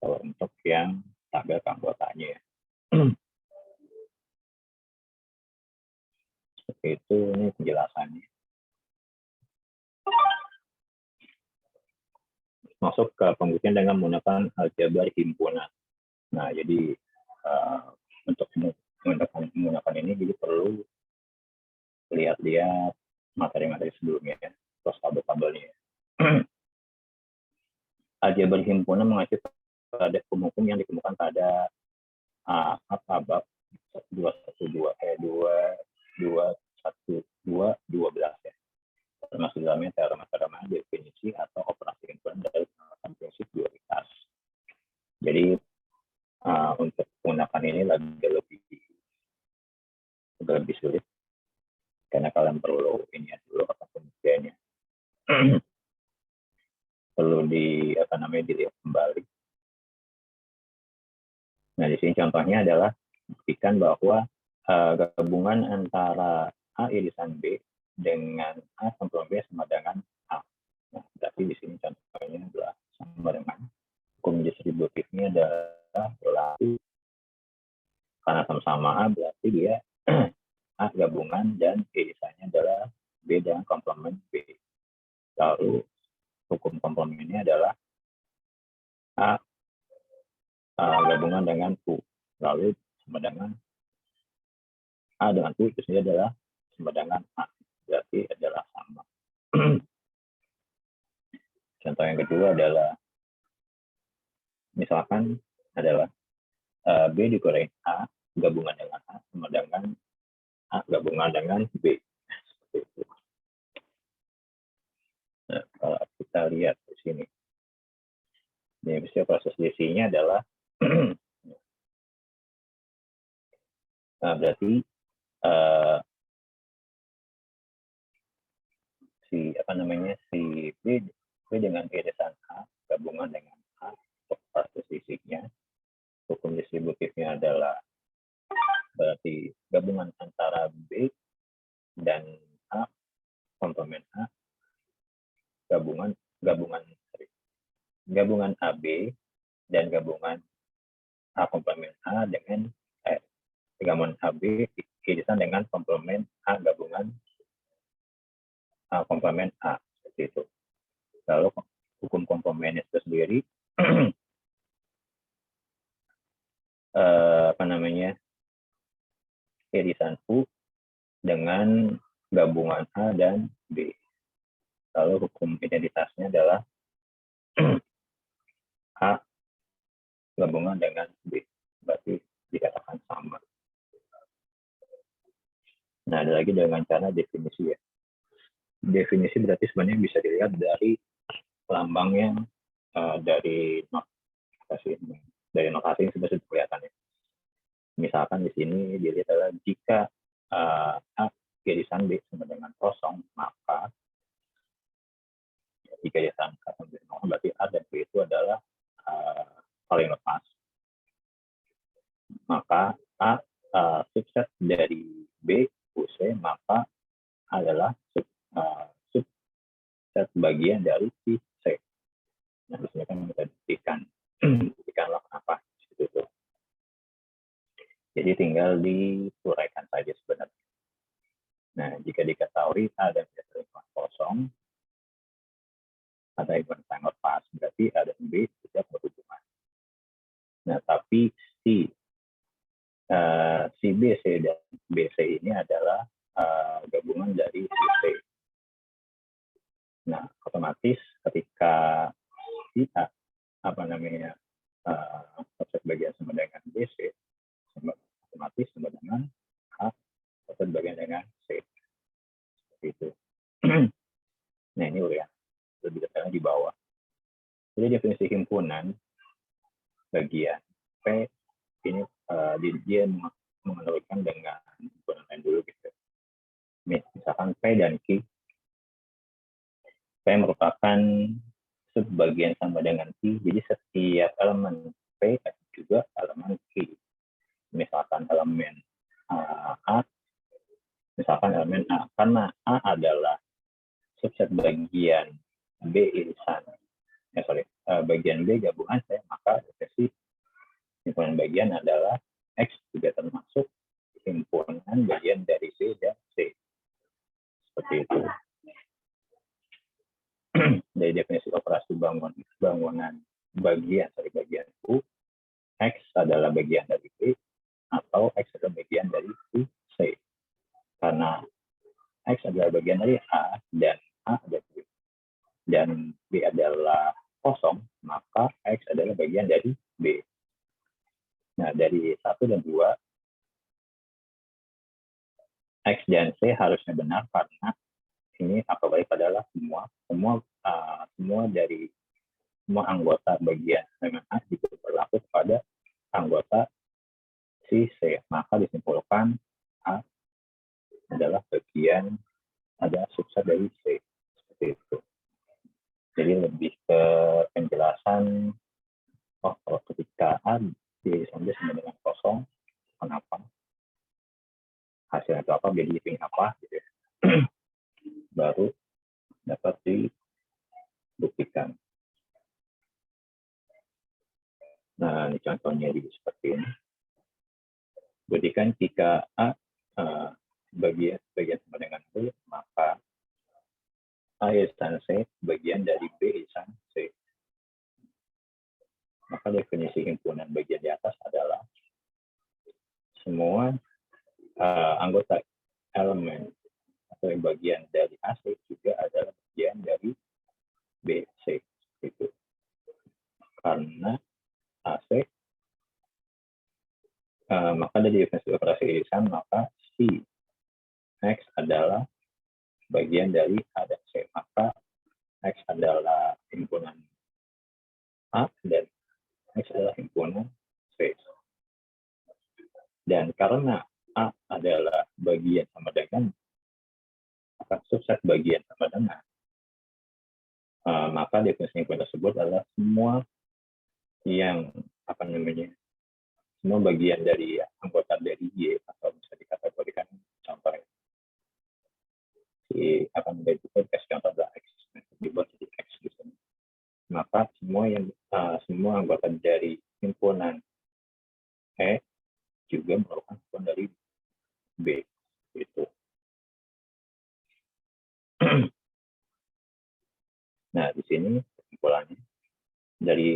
Kalau untuk yang tabel keanggotaannya. Seperti itu, ini penjelasannya. Masuk ke pembuktian dengan menggunakan aljabar himpunan. Nah, jadi untuk menggunakan ini, jadi perlu lihat-lihat materi-materi sebelumnya, terus tabel-tabelnya. Aljabar himpunan mengacu pada hukum yang ditemukan pada bab 212 ya. Termasuk dalamnya teorema definisi atau operasi himpunan dari penerapan prinsip dualitas. Jadi untuk menggunakan ini lebih sulit karena kalian perlu ini dulu apa pembuktiannya. Perlu dilihat kembali. Nah, di sini contohnya adalah buktikan bahwa gabungan antara A irisan B dengan A sempurna B sama dengan A. Nah, berarti di sini contohnya adalah sama dengan hukum distributifnya adalah bisa berlaku karena sama-sama A berarti dia A gabungan dan irisannya adalah B dengan komplement B. Lalu hukum komplemennya adalah A gabungan dengan U. Lalu sama dengan A dengan U itu sendiri adalah sama dengan A. Berarti adalah sama. Contoh yang kedua adalah misalkan adalah B dikurangi A gabungan dengan A sama dengan A gabungan dengan B. Seperti itu. Nah, kalau kita lihat di sini, ini bisa proses DC-nya adalah nah, berarti si B dengan irisan A gabungan dengan A untuk proses DC-nya. Hukum distributifnya adalah berarti gabungan antara B dan A komplement A gabungan AB dan gabungan A komplement A dengan gabungan AB irisan dengan komplement A gabungan A komplement A seperti itu. Lalu hukum komplement itu sendiri irisan U dengan gabungan A dan B. Lalu hukum identitasnya adalah A gabungan dengan B. Berarti dikatakan sama. Nah, ada lagi dengan cara definisi ya. Definisi berarti sebenarnya bisa dilihat dari lambangnya dari notasi yang sudah kelihatan ya. Misalkan di sini dilihat adalah jika A irisan B sama dengan kosong, maka jika irisan A sama dengan kosong berarti A dan B itu adalah paling lepas. Maka A subset dari B UC, maka adalah subset bagian dari si C. Nah, di sini kan kita buktikanlah kenapa itu. Jadi tinggal diuraikan saja sebenarnya. Nah, jika diketahui A dan B saling kosong, ada yang sangat lepas, berarti A dan B tidak berhubungan. Nah, tapi si BC dan BC ini adalah gabungan dari si C. Nah, otomatis ketika kita subset bagian sama dengan BC, otomatis sama dengan A subset bagian dengan C. Seperti itu. Nah, ini ya lebih detailnya di bawah. Jadi definisi himpunan bagian P ini dia menganalogikan dengan himpunan lain dulu gitu. Misalkan P dan Q. P merupakan subbagian sama dengan Q, jadi setiap elemen P juga elemen Q. Misalkan elemen A, misalkan elemen A, karena A adalah subset bagian B irisan, bagian B gabungan C, maka definisi himpunan bagian adalah X juga termasuk himpunan bagian dari B dan C. Seperti itu. Dari definisi operasi bangunan bagian U, X adalah bagian dari B atau X adalah bagian dari C. Karena X adalah bagian dari A dan A adalah B dan B adalah kosong, maka X adalah bagian dari B. Nah, dari 1 dan 2, X dan C harusnya benar karena ini apabila adalah semua anggota bagian elemen A itu berlaku pada anggota si C, maka disimpulkan A adalah bagian ada subset dari C. Seperti itu. Jadi lebih ke penjelasan kalau ketika A sama dengan kosong, kenapa hasilnya itu apa, jadi ring apa gitu ya. Baru dapat dibuktikan. Nah, ini contohnya juga seperti ini. Berarti kan jika A bagian sama dengan B, maka A isan C bagian dari B isan C. Maka definisi himpunan bagian di atas adalah semua anggota elemen atau bagian dari AC juga adalah bagian dari BC. Itu karena AC maka dari definisi operasi irisan, maka si X adalah bagian dari A dan C. Maka X adalah himpunan A dan X adalah himpunan C. Dan karena A adalah bagian sama dengan, maka subset bagian sama dengan, maka definisi himpunan tersebut adalah semua yang semua bagian dari anggota dari Y, atau bisa dikategorikan contohnya kasih contoh adalah X, dibuat jadi X di sini. Maka semua anggota dari himpunan E juga merupakan himpunan dari B. Itu. Nah, di sini kesimpulannya dari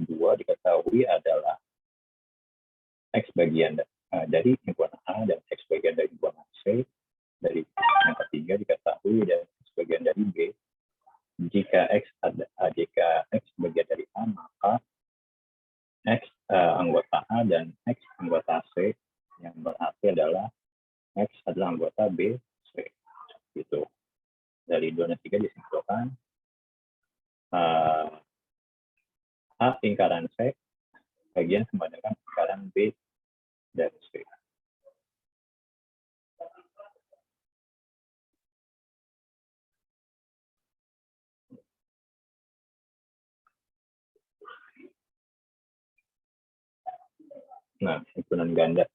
dua diketahui adalah X bagian dari himpunan A dan X bagian dari himpunan C. Dari yang ketiga diketahui dan X bagian dari B. Jika X bagian dari A, maka X anggota A dan X anggota C, yang berarti adalah X adalah anggota B, C. Gitu. Dari 2 dan 3 disimpulkan A lingkaran C bagian sama dengan lingkaran B dan C. Nah, himpunan ganda.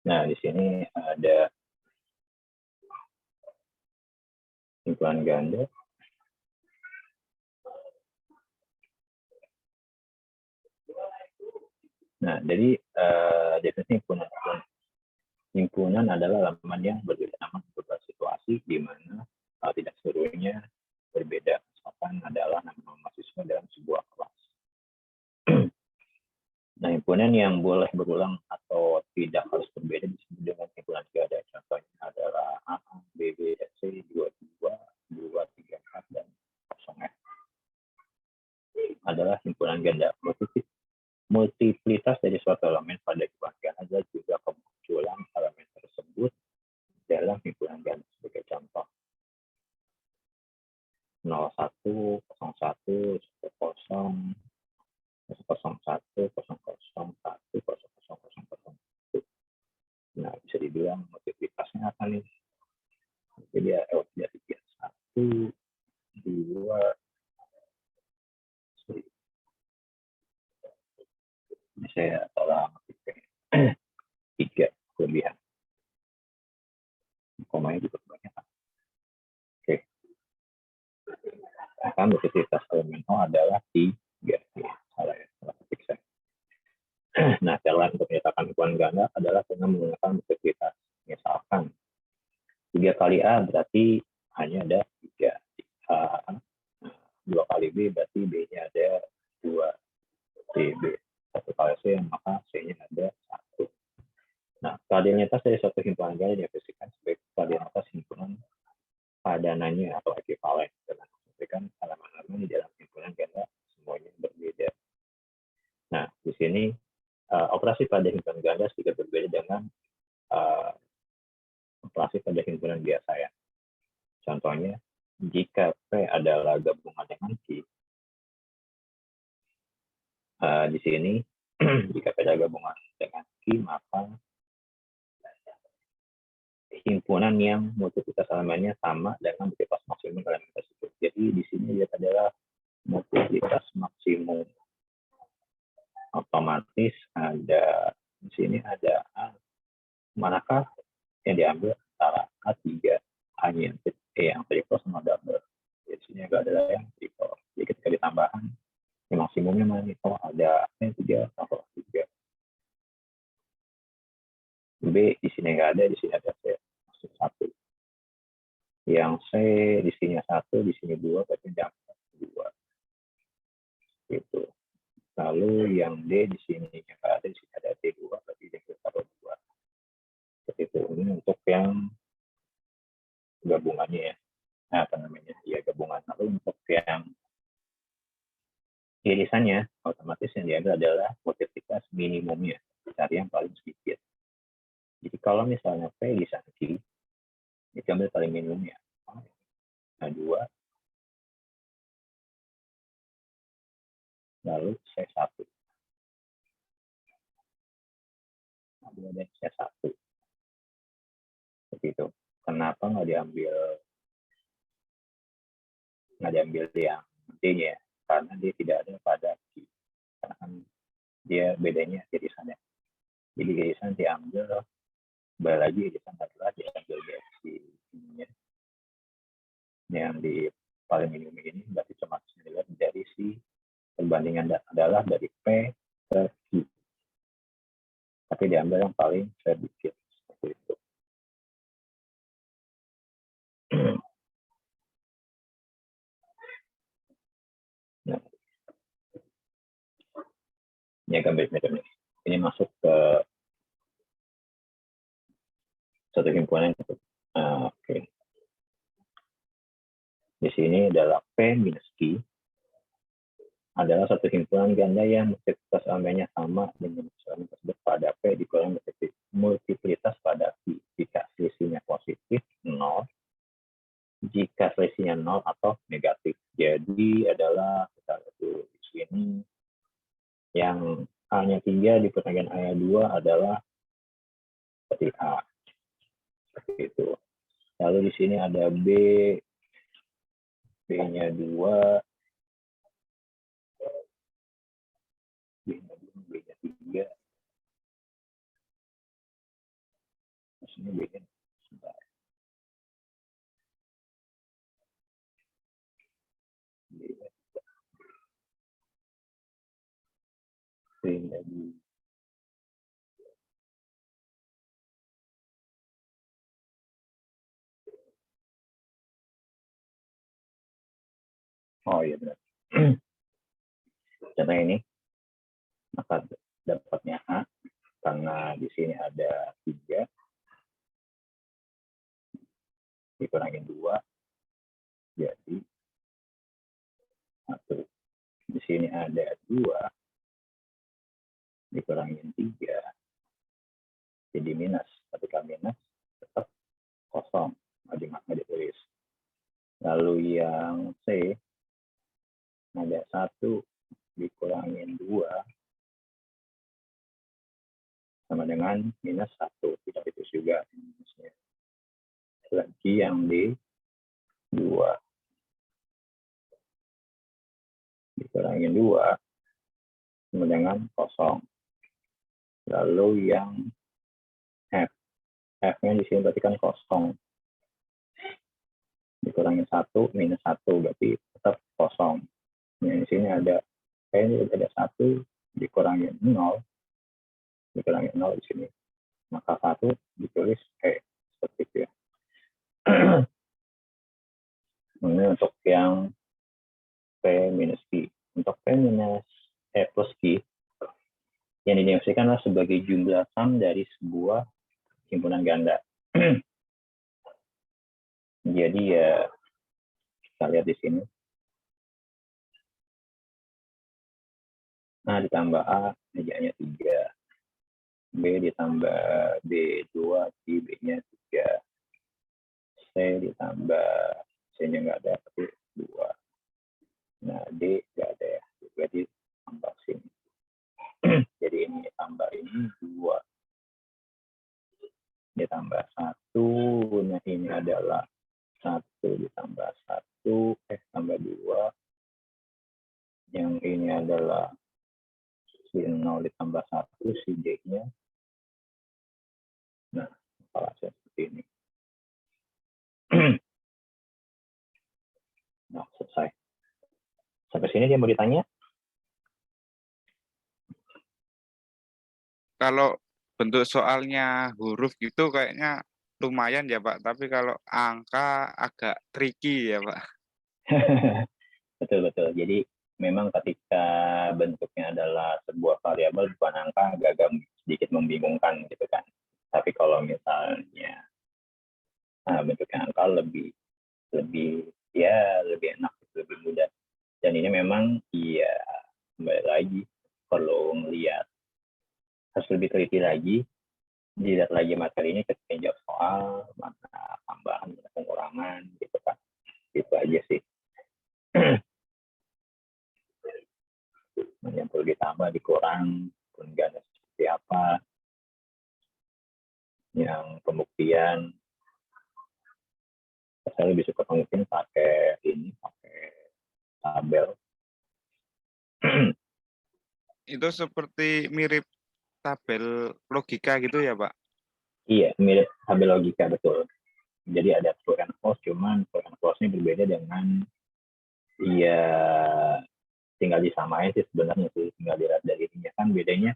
Nah, di sini ada himpunan ganda. Nah, jadi definisi himpunan adalah elemen yang berbeda nama beberapa situasi di mana tidak seluruhnya berbeda. Misalkan adalah nama mahasiswa dalam sebuah kelas. Nah, himpunan yang boleh berulang atau tidak harus berbeda disebut dengan himpunan ganda. Contohnya adalah A, B, B, C, 2, 2, 2, 3, 4, dan 0F. Adalah himpunan ganda. Multiplitas dari suatu elemen pada himpunan ganda adalah juga kemunculan elemen tersebut dalam himpunan ganda. Sebagai contoh, 01, 01, 10, 01, 00, 1, 0001. Nah, bisa dibilang multiplitasnya apa nih? Jadi ya dari 1, 2, ini saya tolak 3 kelebihan. Komanya juga kebanyakan. Oke. Akan multiplitas elemen O adalah 3. Salah ya, salah ketik saya. Nah, cara untuk menyatakan himpunan ganda adalah dengan menggunakan multiplitas. Misalkan 3 kali A berarti hanya ada 3. 2 kali B berarti B-nya ada 2. B. 1 kali C, maka C-nya ada 1. Nah, keadianitas dari suatu himpunan ganda didefinisikan sebagai keadianitas himpunan padanannya atau ekivalen dengan memberikan elemen-elemen di dalam himpunan ganda semuanya berbeda. Nah, di sini operasi pada himpunan ganda sedikit berbeda dengan operasi pada himpunan biasa ya. Contohnya, jika P adalah gabungan dengan Q, di sini jika P adalah gabungan dengan Q, maka himpunan yang multiplitas elemennya sama dengan multiplitas maksimum elemen tersebut. Jadi di sini lihat adalah multiplitas maksimum. Otomatis ada di sini ada A. Manakah yang diambil antara A3, A yang triple sama double. Di sini agak ada yang triple. Jadi ketika ditambahkan, yang maksimumnya mana nih? Oh, ada P3 tambah 3. B di sini nggak ada, di sini ada C masuk 1. Yang C di sini 1, di sini 2, berarti dapat 2. Gitu. Lalu yang D di sini yang nggak ada, di sini ada D2, berarti dia dapat 2. Seperti itu. Ini untuk yang gabungannya ya. Nah, apa namanya? Ya, gabungan. Lalu untuk yang irisannya, otomatis yang diambil adalah multiplikas minimumnya. Cari yang paling sedikit. Jadi kalau misalnya P irisan Q, diambil paling minimumnya. Nah, 2, lalu C1. Lalu ada C1. Seperti itu. Kenapa nggak diambil yang D-nya? Karena dia tidak ada pada Q. Karena kan dia bedanya irisannya. Jadi irisan diambil, kembali lagi irisan adalah diambil dari ininya. Yang di paling minimum ini berarti cuma dilihat dari si perbandingan adalah dari P ke Q. Tapi diambil yang paling sedikit. Seperti itu. Nah, ini agak mirip nih. Ini masuk ke satu himpunan. Oke. Di sini adalah P minus Q adalah satu himpunan ganda yang multiplitas elemennya sama dengan elemen tersebut pada P dikurangi multiplitas pada Q. Jika selisihnya positif, 0. Jika selisihnya 0 atau negatif. Jadi adalah kita lihat dulu di sini yang A-nya 3 dikurangi A-nya 2 adalah seperti A. Seperti itu. Lalu di sini ada B, B-nya 2, B-nya 3. Di sini B-nya sebentar. B-nya 2. Oh iya benar. Contoh ini, maka dapatnya A, karena di sini ada 3, dikurangi 2, jadi 1. Di sini ada 2, dikurangi 3, jadi minus. Ketika minus, tetap kosong, nggak ditulis. Lalu yang C, ada 1 dikurangi 2, sama dengan minus 1, tidak ditulis juga minusnya. Lagi yang D, 2 dikurangi 2, sama dengan kosong. Lalu yang F, F-nya di sini berarti kan kosong. Dikurangi 1, minus 1, berarti tetap kosong. Nah, di sini ada ini ada 1 dikurangi 0, dikurangi 0 di sini. Maka 1 ditulis seperti itu ya. Ini untuk yang P minus Q. Untuk P minus plus Q, yang didefinisikan sebagai jumlah sum dari sebuah himpunan ganda. Jadi ya, kita lihat di sini. A ditambah A, mejanya 3. B ditambah B2, B-nya 3. C ditambah C-nya nggak ada, tapi 2. Nah, D nggak ada ya. Jadi tambah sini. Jadi ini tambah ini 2. Ditambah 1. Nah, ini adalah 1 ditambah 1. Tambah 2. Yang ini adalah si 0 ditambah 1, si D-nya. Nah, kalau seperti ini. Nah, selesai. Sampai sini dia mau ditanya? Kalau bentuk soalnya huruf gitu kayaknya lumayan ya Pak, tapi kalau angka agak tricky ya Pak. Betul, betul. Jadi memang ketika bentuknya adalah sebuah variabel bukan angka, agak sedikit membingungkan gitu kan. Tapi kalau misalnya bentuknya angka lebih lebih lebih enak, lebih mudah. Dan ini memang kembali lagi perlu melihat, harus lebih teliti lagi, dilihat lagi materinya ketika jawab soal, mana tambahan, mana pengurangan gitu kan. Itu aja sih. Yang perlu ditambah, dikurang, penggana seperti apa, yang pembuktian. Saya lebih suka pembuktian pakai tabel. Itu seperti mirip tabel logika gitu ya Pak? Iya, mirip tabel logika, betul. Jadi ada true and false, cuman true and false-nya berbeda dengan tinggal disamain sih sebenarnya sih, tinggal dilihat dari ininya kan bedanya.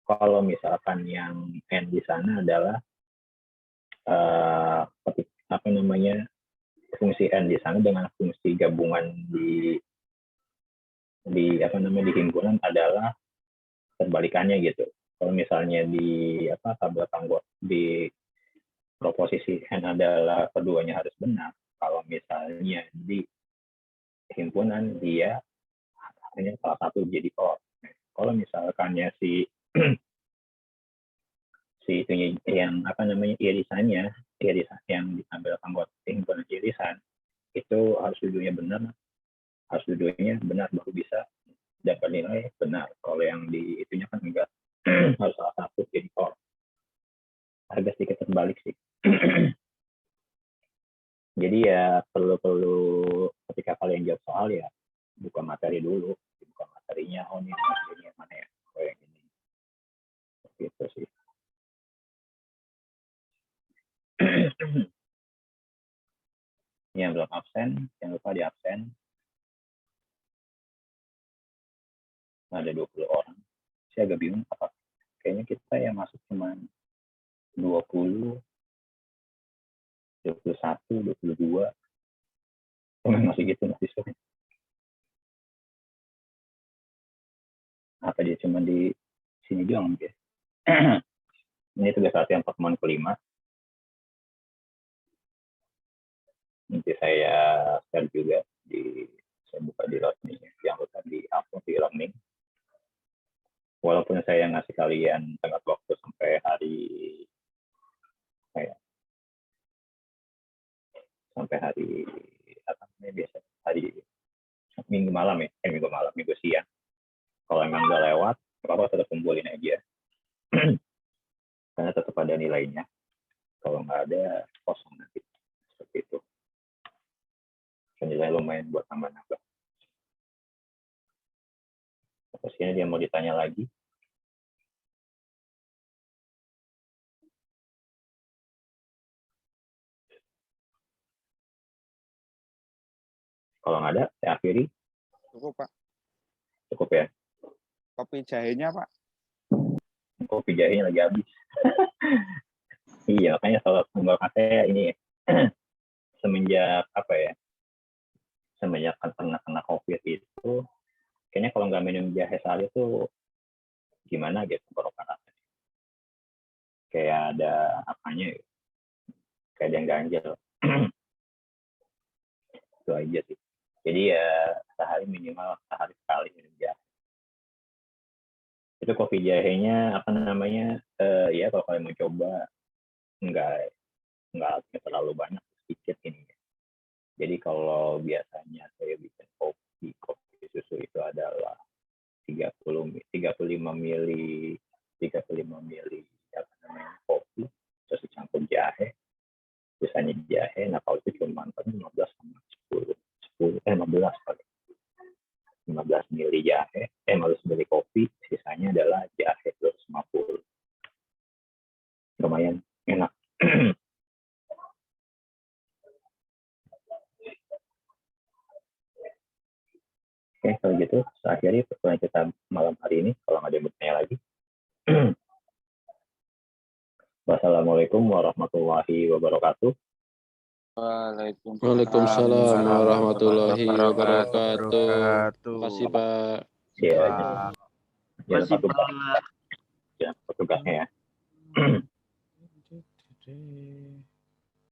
Kalau misalkan yang n di sana adalah fungsi n di sana dengan fungsi gabungan di himpunan adalah terbalikannya gitu. Kalau misalnya di tabel tanggal di proposisi n adalah keduanya harus benar. Kalau misalnya di himpunan dia hanya salah satu jadi false. Kalau misalkannya si itunya yang irisannya yang diambil anggota himpunan irisan itu harus dua-duanya benar baru bisa dapat nilai benar. Kalau yang di itunya kan enggak, harus salah satu jadi false. Agak sedikit terbalik sih. Jadi ya perlu ketika kalian jawab soal ya buka materi dulu, buka materinya. Oh ini materinya mana ya? Oh yang ini. Gitu sih. Yang belum absen, jangan lupa di absen. Ada 20 orang. Saya agak bingung apa. Kayaknya kita yang masuk cuma 20, 21, 22. Masih gitu masih sore. Apa dia cuma di sini doang mungkin. Ini tugas latihan pertemuan kelima. Nanti saya share juga saya buka di learning, yang lupa di upload di learning. Walaupun saya ngasih kalian tenggat waktu sampai hari biasa hari minggu malam ya, minggu siang. Kalau emang udah lewat, apa tetap kumpulin aja. Karena tetap ada nilainya. Kalau nggak ada, kosong nanti. Seperti itu. Nilai lumayan buat tambah-nambah. Terus ini dia mau ditanya lagi. Kalau nggak ada, saya akhiri. Cukup Pak. Cukup ya. Kopi jahenya Pak. Kopi jahenya lagi habis. Iya, makanya kalau tenggorokan saya ini semenjak kena COVID itu, kayaknya kalau nggak minum jahe sehari itu gimana gitu tenggorokan rasanya. Kayak ada apanya gitu. Kayak ada yang ganjel. Itu aja sih. Jadi ya minimal sehari sekali minum jahe. Itu kopi jahenya ya kalau kalian mau coba nggak terlalu banyak, sedikit ini. Jadi kalau biasanya saya bikin kopi susu itu adalah 35 mili kopi, terus dicampur jahe, biasanya jahe. Nah kalau itu cuma 15 sama 15 mili jahe, 15 mili kopi, sisanya adalah jahe 250. Lumayan enak. Oke, kalau gitu saya akhiri pertemuan kita malam hari ini. Kalau nggak ada yang bertanya lagi. Wassalamualaikum warahmatullahi wabarakatuh. Waalaikumsalam warahmatullahi wabarakatuh. Terima kasih Pak. Ya, Terima kasih, jangan Pak. lupa tugasnya ya.